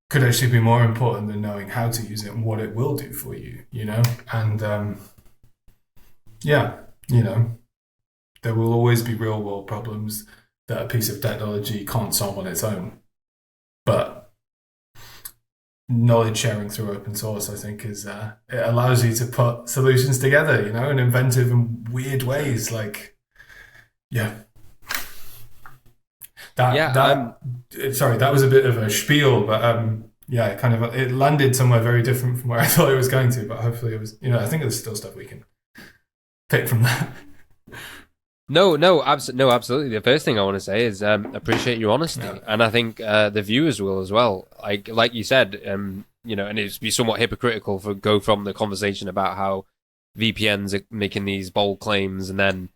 could actually be more important than knowing how to use it and what it will do for you, and there will always be real world problems that a piece of technology can't solve on its own. But knowledge sharing through open source, I think, is it allows you to put solutions together, in inventive and weird ways. Like, sorry, that was a bit of a spiel, but kind of it landed somewhere very different from where I thought it was going to. But hopefully, it was. I think there's still stuff we can pick from that. No, absolutely. The first thing I want to say is appreciate your honesty, and I think the viewers will as well. Like you said, and it'd be somewhat hypocritical to go from the conversation about how VPNs are making these bold claims, and then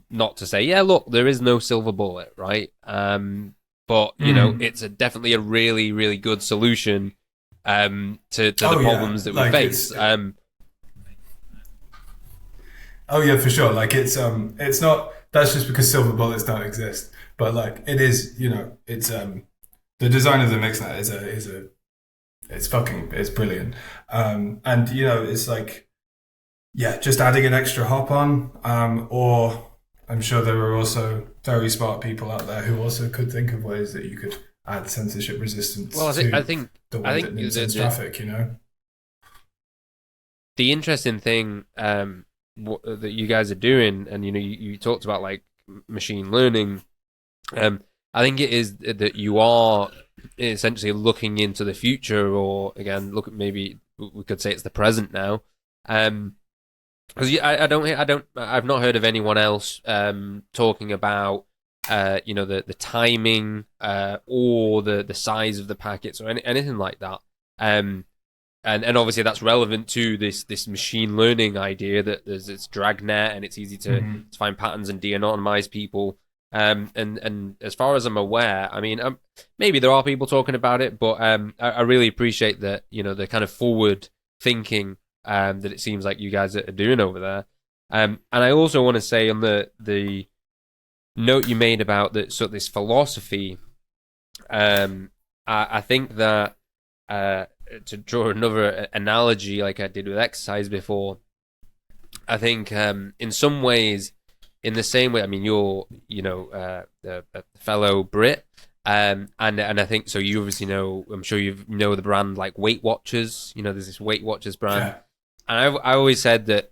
not to say, yeah, look, there is no silver bullet, right? But it's definitely a really, really good solution to the problems that we face. Oh yeah, for sure. Like it's not, that's just because silver bullets don't exist. But like it is, it's the design of the mixnet it's brilliant. And it's like, just adding an extra hop on, or I'm sure there are also very smart people out there who also could think of ways that you could add censorship resistance. Well, I think the way that it sends traffic, The interesting thing that you guys are doing, and you talked about like machine learning. I think it is that you are essentially looking into the future, or again, maybe we could say it's the present now. Because I've not heard of anyone else talking about the timing or the size of the packets or anything like that. And obviously that's relevant to this machine learning idea that there's this dragnet and it's easy to find patterns and de-anonymize people. And as far as I'm aware, I mean, maybe there are people talking about it, but I really appreciate that, the kind of forward thinking that it seems like you guys are doing over there. And I also want to say on the note you made about that sort of this philosophy, I think that to draw another analogy, like I did with exercise before, I think in some ways, in the same way, I mean, you're a fellow Brit, and I think so. You obviously know. I'm sure you know the brand like Weight Watchers. There's this Weight Watchers brand, Yeah. and I always said that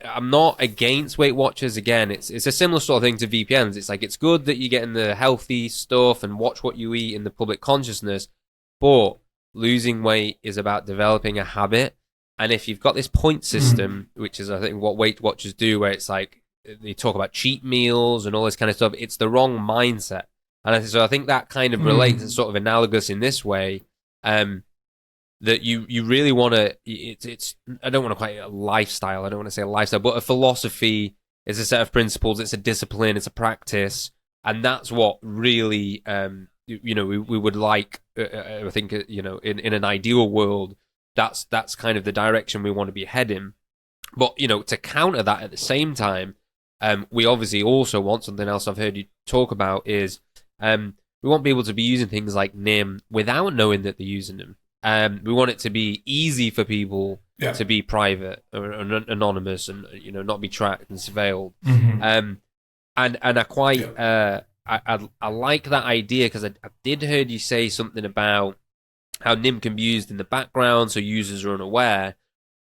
I'm not against Weight Watchers. Again, it's a similar sort of thing to VPNs. It's like it's good that you're getting the healthy stuff and watch what you eat in the public consciousness, but losing weight is about developing a habit. And if you've got this point system, which is I think what Weight Watchers do, where it's like they talk about cheat meals and all this kind of stuff, it's the wrong mindset. And so I think that kind of relates, it's sort of analogous in this way. That you really want to, it's I don't want to call it a lifestyle, I don't want to say a lifestyle, but a philosophy is a set of principles, it's a discipline, it's a practice, and that's what really we would like. I think in an ideal world, that's kind of the direction we want to be heading. But to counter that at the same time, we obviously also want something else I've heard you talk about is we want people to be using things like NYM without knowing that they're using them. We want it to be easy for people to be private or anonymous and not be tracked and surveilled. And I quite I like that idea because I did heard you say something about how NYM can be used in the background so users are unaware,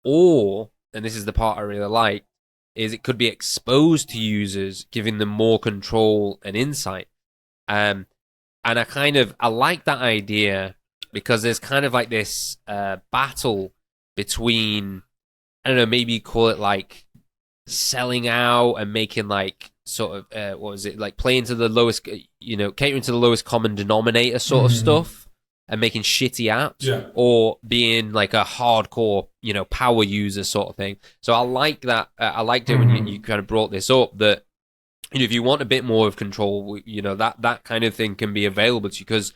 or, and this is the part I really like, is it could be exposed to users, giving them more control and insight. And I like that idea because there's kind of like this battle between, I don't know, maybe you call it like selling out and making like sort of, what was it, like playing to the lowest, catering to the lowest common denominator sort of stuff and making shitty apps, or being like a hardcore, power user sort of thing. So I like that. I liked it when you kind of brought this up that, if you want a bit more of control, that kind of thing can be available to you because,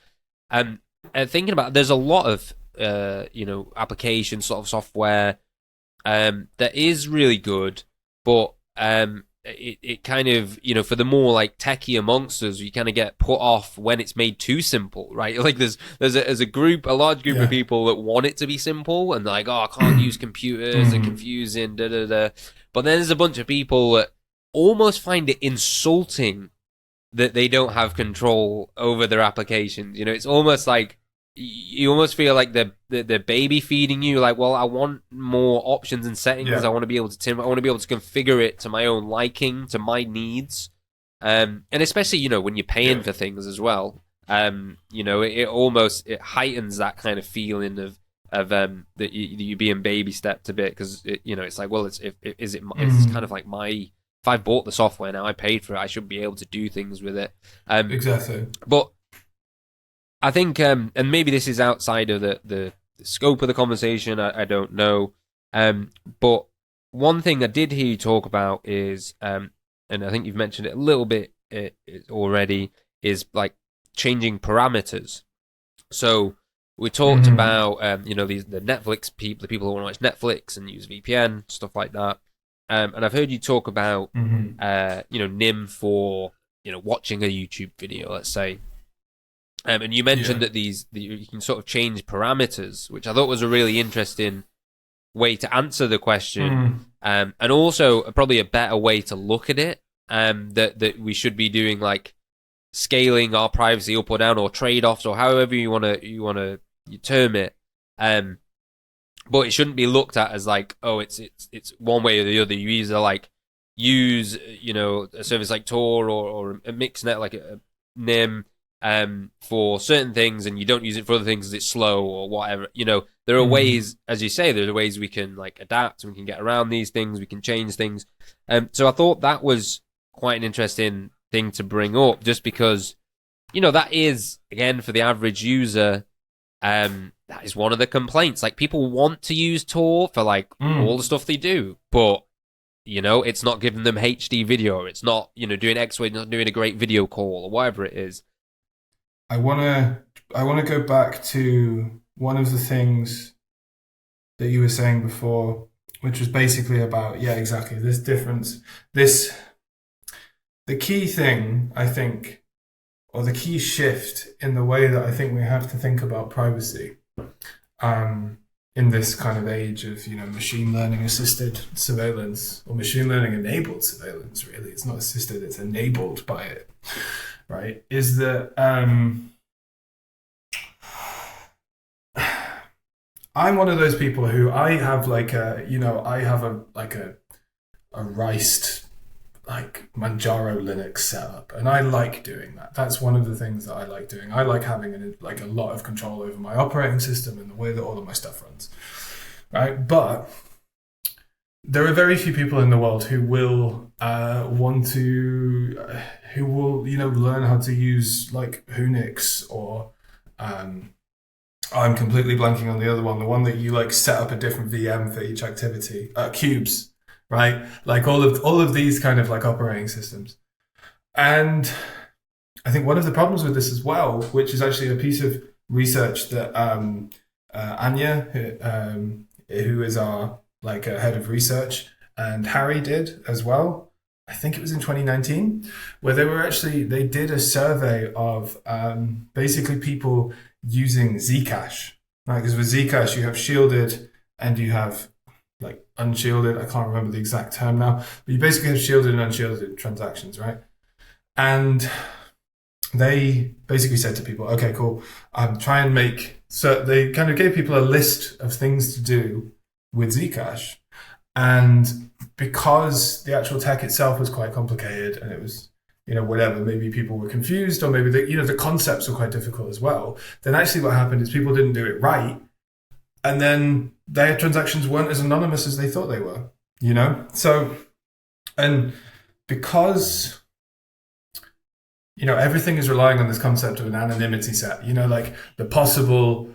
thinking about it, there's a lot of application sort of software that is really good, but it kind of for the more like techie amongst us, you kind of get put off when it's made too simple, right? Like there's a large group of people that want it to be simple and like, oh, I can't use computers, they're confusing, da da da. But then there's a bunch of people that almost find it insulting that they don't have control over their applications. It's almost like you almost feel like they're baby feeding you. Like, well, I want more options and settings. I want to be able to configure it to my own liking, to my needs. And especially, when you're paying for things as well. It heightens that kind of feeling of that you being baby stepped a bit because it's like, well, it's kind of like if I bought the software now, I paid for it, I should be able to do things with it. Exactly. But I think, and maybe this is outside of the scope of the conversation, I don't know. But one thing I did hear you talk about is, and I think you've mentioned it a little bit already, is like changing parameters. So we talked about, the Netflix people, the people who want to watch Netflix and use VPN, stuff like that. And I've heard you talk about, NYM for, watching a YouTube video, let's say. And you mentioned that you can sort of change parameters, which I thought was a really interesting way to answer the question. And also probably a better way to look at it, that we should be doing like scaling our privacy up or down or trade-offs or however you want to term it. But it shouldn't be looked at as like, oh, it's one way or the other. You either like use, a service like Tor or a mixnet like a NYM for certain things, and you don't use it for other things because it's slow or whatever. There are ways, as you say, there are ways we can like adapt and we can get around these things, we can change things. So I thought that was quite an interesting thing to bring up, just because, that is, again, for the average user, that is one of the complaints. Like, people want to use Tor for like all the stuff they do, but it's not giving them HD video, or it's not, doing X-Way, not doing a great video call or whatever it is. I wanna go back to one of the things that you were saying before, which was basically about exactly this difference. the key thing, I think, or the key shift in the way that I think we have to think about privacy, in this kind of age of, machine learning assisted surveillance, or machine learning enabled surveillance, really. It's not assisted, it's enabled by it, right? Is that I'm one of those people who I have a riced like Manjaro Linux setup, and I like doing that. That's one of the things that I like doing. I like having a lot of control over my operating system and the way that all of my stuff runs, right? But there are very few people in the world who will learn how to use like Unix or I'm completely blanking on the other one, the one that you like set up a different VM for each activity, cubes. Right, like all of these kind of like operating systems, and I think one of the problems with this as well, which is actually a piece of research that Anya, who is our head of research, and Harry did as well. I think it was in 2019, where they did a survey of basically people using Zcash, right? Because with Zcash you have shielded and you have like unshielded. I can't remember the exact term now, but you basically have shielded and unshielded transactions, right? And they basically said to people, okay, cool, try and make, so they kind of gave people a list of things to do with Zcash. And because the actual tech itself was quite complicated and it was, whatever, maybe people were confused, or maybe the concepts were quite difficult as well, then actually what happened is people didn't do it right. And then their transactions weren't as anonymous as they thought they were, So, and because, everything is relying on this concept of an anonymity set, like the possible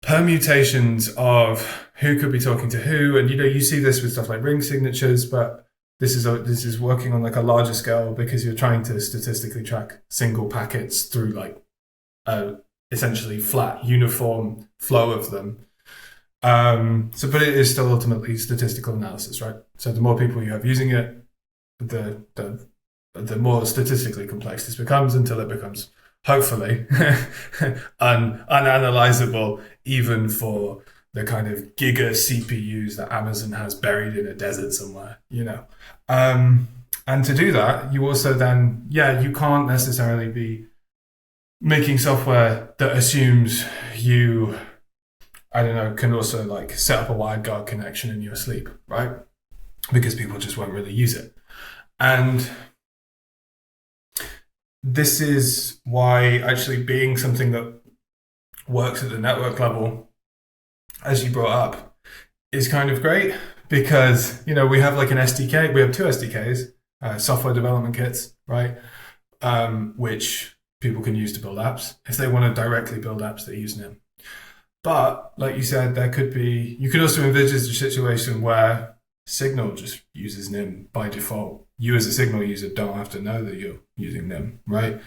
permutations of who could be talking to who. And, you see this with stuff like ring signatures, but this is working on like a larger scale because you're trying to statistically track single packets through like essentially flat, uniform flow of them. But it is still ultimately statistical analysis, right? So the more people you have using it, the more statistically complex this becomes, until it becomes hopefully unanalyzable even for the kind of giga CPUs that Amazon has buried in a desert somewhere, And to do that, you also then, you can't necessarily be making software that assumes you, can also like set up a WireGuard connection in your sleep, right? Because people just won't really use it. And this is why actually being something that works at the network level, as you brought up, is kind of great, because, we have like an SDK, we have two SDKs, software development kits, right? Which people can use to build apps if they want to directly build apps that use NIM. But like you said, you could also envisage a situation where Signal just uses NIM by default. You as a Signal user don't have to know that you're using NIM, right?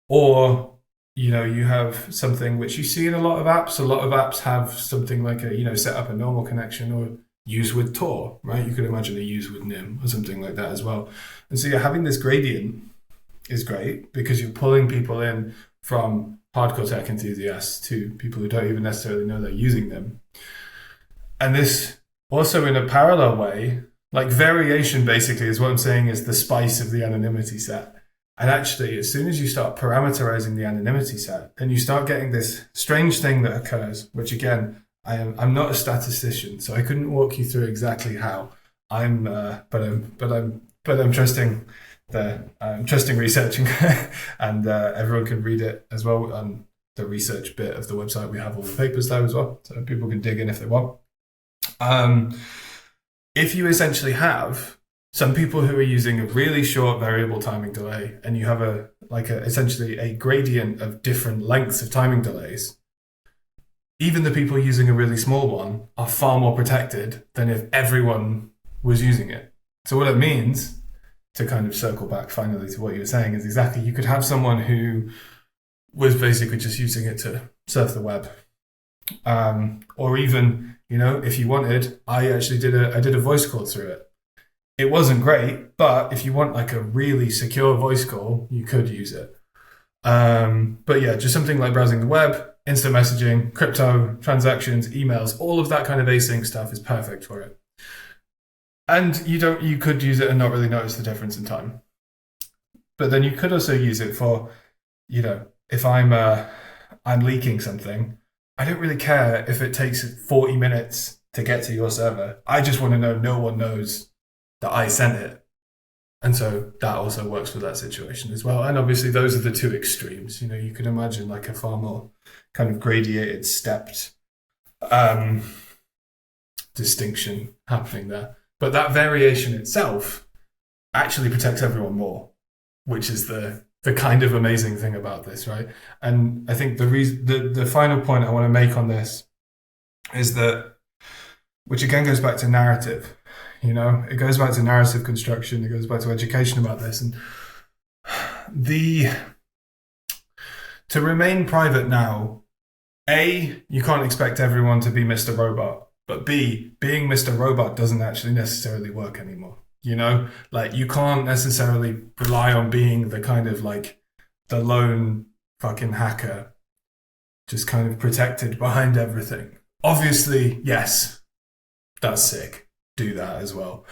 Or, you have something which you see in a lot of apps. A lot of apps have something like set up a normal connection or use with Tor, right? You could imagine a use with NIM or something like that as well. And so having this gradient is great because you're pulling people in from hardcore tech enthusiasts to people who don't even necessarily know they're using them. And this also, in a parallel way, like variation basically is what I'm saying is the spice of the anonymity set. And actually, as soon as you start parameterizing the anonymity set, then you start getting this strange thing that occurs, which again, I'm not a statistician, so I couldn't walk you through exactly how. But I'm trusting trusting researching, and everyone can read it as well on the research bit of the website. We have all the papers there as well, so people can dig in if they want. If you essentially have some people who are using a really short variable timing delay, and you have essentially a gradient of different lengths of timing delays, even the people using a really small one are far more protected than if everyone was using it. So what it means, to kind of circle back finally to what you were saying, is exactly, you could have someone who was basically just using it to surf the web. Or even, if you wanted, I did a voice call through it. it wasn't great, but if you want like a really secure voice call, you could use it. But yeah, just something like browsing the web, instant messaging, crypto, transactions, emails, all of that kind of async stuff is perfect for it. And you could use it and not really notice the difference in time. But then you could also use it for, if I'm leaking something, I don't really care if it takes 40 minutes to get to your server. I just want to know no one knows that I sent it. And so that also works for that situation as well. And obviously those are the two extremes. You could imagine like a far more kind of gradiated, stepped distinction happening there. But that variation itself actually protects everyone more, which is the kind of amazing thing about this, right? And I think the final point I want to make on this is that, which again goes back to narrative, it goes back to narrative construction, it goes back to education about this. And to remain private now, A, you can't expect everyone to be Mr. Robot, but B, being Mr. Robot doesn't actually necessarily work anymore. Like you can't necessarily rely on being the kind of like the lone fucking hacker, just kind of protected behind everything. Obviously, yes, that's sick. Do that as well.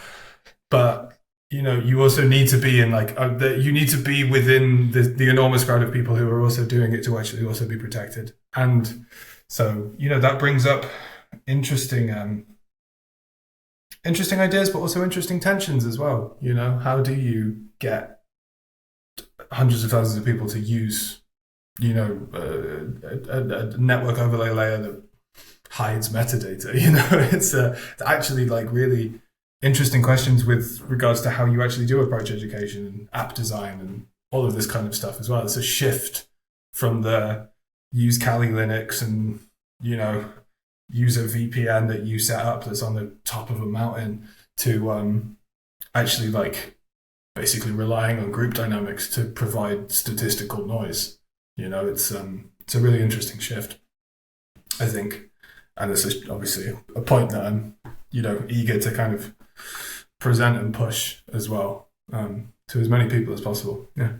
But, you also need to be in like, you need to be within the enormous crowd of people who are also doing it to actually also be protected. And so, that brings up interesting ideas, but also interesting tensions as well. How do you get hundreds of thousands of people to use, a network overlay layer that hides metadata? It's actually like really interesting questions with regards to how you actually do approach education and app design and all of this kind of stuff as well. It's a shift from the use Kali Linux and, use a VPN that you set up that's on the top of a mountain to actually like basically relying on group dynamics to provide statistical noise. It's a really interesting shift, I think. And this is obviously a point that I'm, eager to kind of present and push as well to as many people as possible. Yeah.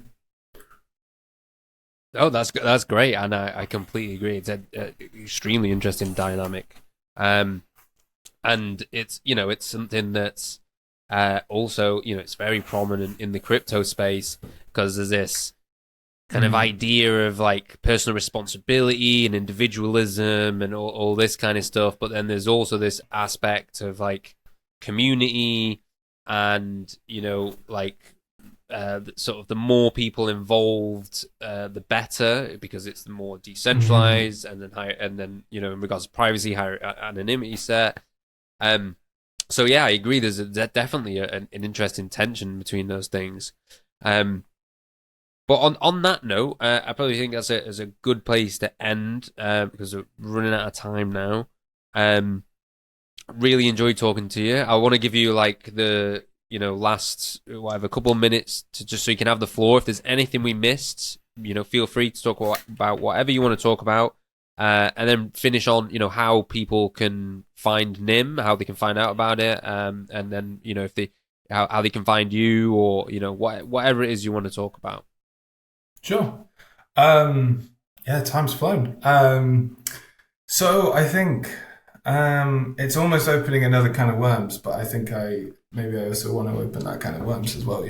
Oh, that's great, and I completely agree. It's an extremely interesting dynamic, and it's it's something that's also it's very prominent in the crypto space because there's this kind of idea of like personal responsibility and individualism and all this kind of stuff, but then there's also this aspect of like community and like. Sort of the more people involved, the better, because it's the more decentralized, and then in regards to privacy, higher anonymity set. So yeah, I agree. There's definitely an interesting tension between those things. But on that note, I probably think that's a good place to end because we're running out of time now. Really enjoyed talking to you. I want to give you like the last whatever couple of minutes to just so you can have the floor. If there's anything we missed, feel free to talk about whatever you want to talk about, and then finish on how people can find NYM, how they can find out about it, and then if they how they can find you, or whatever it is you want to talk about. Sure. Yeah, time's flown. So I think it's almost opening another can of worms, but I think maybe I also want to open that can of worms as well.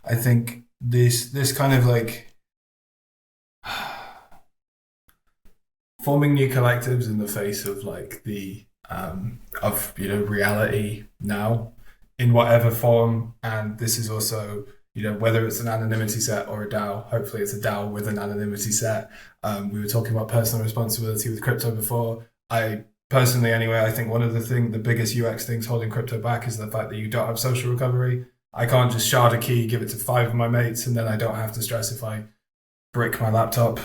I think this kind of like forming new collectives in the face of like the of reality now in whatever form, and this is also whether it's an anonymity set or a DAO. Hopefully it's a DAO with an anonymity set. We were talking about personal responsibility with crypto before. I personally, anyway, I think one of the biggest UX things holding crypto back is the fact that you don't have social recovery. I can't just shard a key, give it to 5 of my mates, and then I don't have to stress if I brick my laptop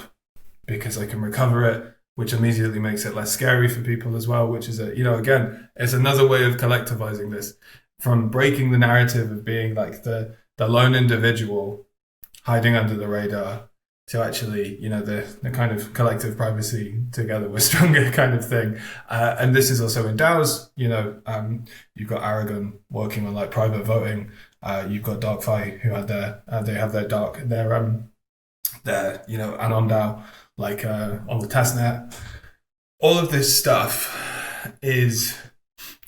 because I can recover it, which immediately makes it less scary for people as well, which is again, it's another way of collectivizing this, from breaking the narrative of being like the lone individual hiding under the radar to actually, the kind of collective privacy together we're stronger kind of thing. And this is also in DAOs. You've got Aragon working on like private voting. You've got DarkFi who had they have their anon DAO like on the testnet. All of this stuff is,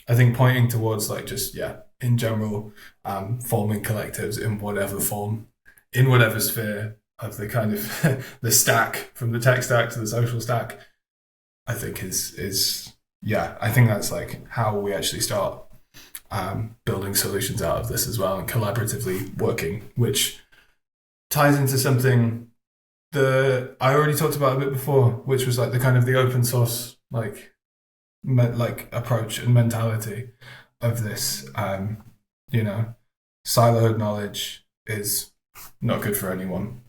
I think, pointing towards like just in general forming collectives in whatever form, in whatever sphere of the kind of the stack, from the tech stack to the social stack. I think I think that's like how we actually start building solutions out of this as well, and collaboratively working, which ties into something that I already talked about a bit before, which was like the kind of the open source like approach and mentality of this. Siloed knowledge is not good for anyone,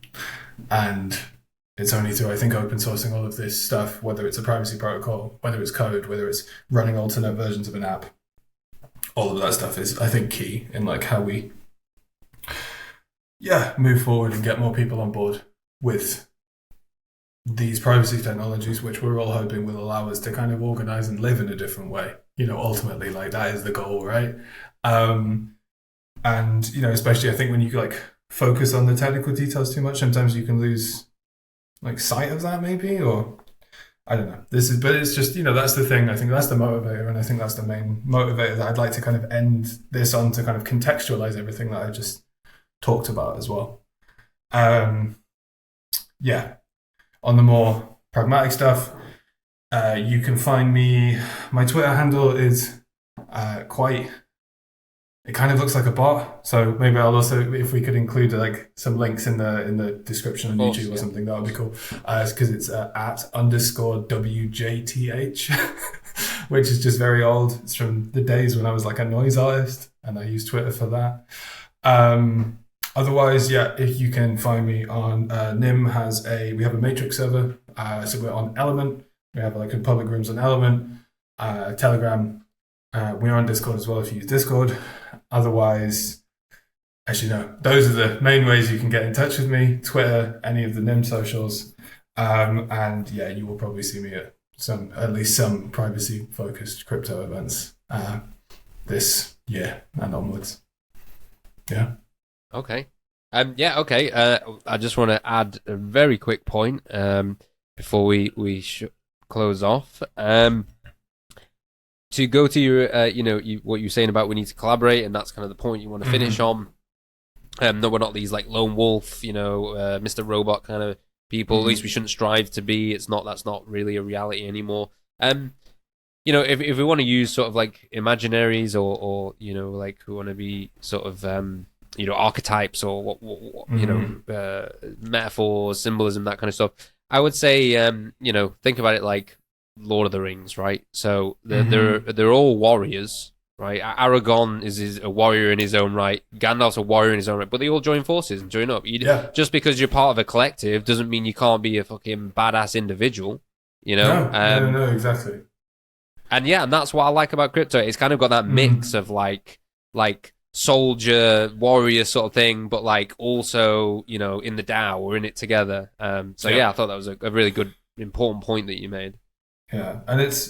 and it's only through, I think, open sourcing all of this stuff, whether it's a privacy protocol, whether it's code, whether it's running alternate versions of an app, all of that stuff is, I think, key in like how we move forward and get more people on board with these privacy technologies, which we're all hoping will allow us to kind of organize and live in a different way. Ultimately, like, that is the goal, right? And especially I think when you like focus on the technical details too much, sometimes you can lose like sight of that, maybe, or I don't know. But it's just, that's the thing. I think that's the motivator, and I think that's the main motivator that I'd like to kind of end this on, to kind of contextualize everything that I just talked about as well. On the more pragmatic stuff, you can find me. My Twitter handle is it kind of looks like a bot, so maybe I'll also, if we could include like some links in the description on YouTube or something, that would be cool. Because it's @_WJTH, which is just very old. It's from the days when I was like a noise artist, and I used Twitter for that. Otherwise, if you can find me on NYM we have a Matrix server, so we're on Element. We have like public rooms on Element, Telegram. We're on Discord as well if you use Discord. Otherwise, actually no, those are the main ways you can get in touch with me. Twitter, any of the NYM socials, and you will probably see me at least some privacy focused crypto events this year and onwards. Okay. Okay. I just want to add a very quick point before we close off. To go to your, what you're saying about we need to collaborate, and that's kind of the point you want to finish on. No, we're not these like lone wolf, Mr. Robot kind of people. At least we shouldn't strive to be. That's not really a reality anymore. If we want to use sort of like imaginaries or like we want to be sort of archetypes or metaphors, symbolism, that kind of stuff. I would say think about it like Lord of the Rings, right? So they're all warriors, right? Aragorn is a warrior in his own right. Gandalf's a warrior in his own right, but they all join forces and join up. Just because you're part of a collective doesn't mean you can't be a fucking badass individual, No, exactly. And that's what I like about crypto. It's kind of got that mix of like soldier warrior sort of thing, but like also in the DAO, we're in it together. I thought that was a really good, important point that you made. Yeah, and it's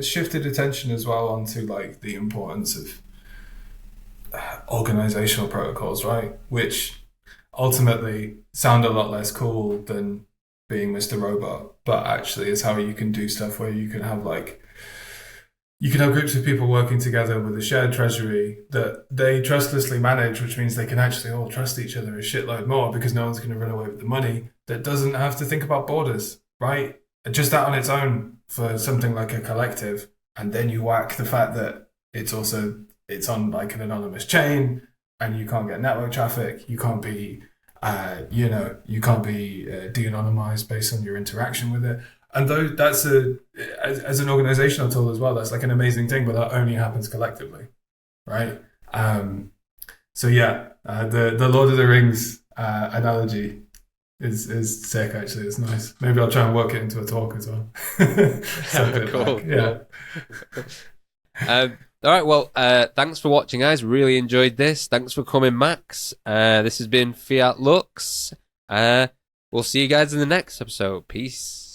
shifted attention as well onto like the importance of organizational protocols, right? Which ultimately sound a lot less cool than being Mr. Robot, but actually is how you can do stuff where you can have groups of people working together with a shared treasury that they trustlessly manage, which means they can actually all trust each other a shitload more because no one's going to run away with the money, that doesn't have to think about borders, right? Just that on its own for something like a collective. And then you whack the fact that it's on like an anonymous chain and you can't get network traffic. You can't be, de-anonymized based on your interaction with it. And that's as an organizational tool as well, that's like an amazing thing, but that only happens collectively, right? The Lord of the Rings analogy is sick. Actually, it's nice. Maybe I'll try and work it into a talk as well. Cool. Yeah. All right, well, thanks for watching, guys. Really enjoyed this. Thanks for coming, Max. This has been Fiat Lux. We'll see you guys in the next episode. Peace.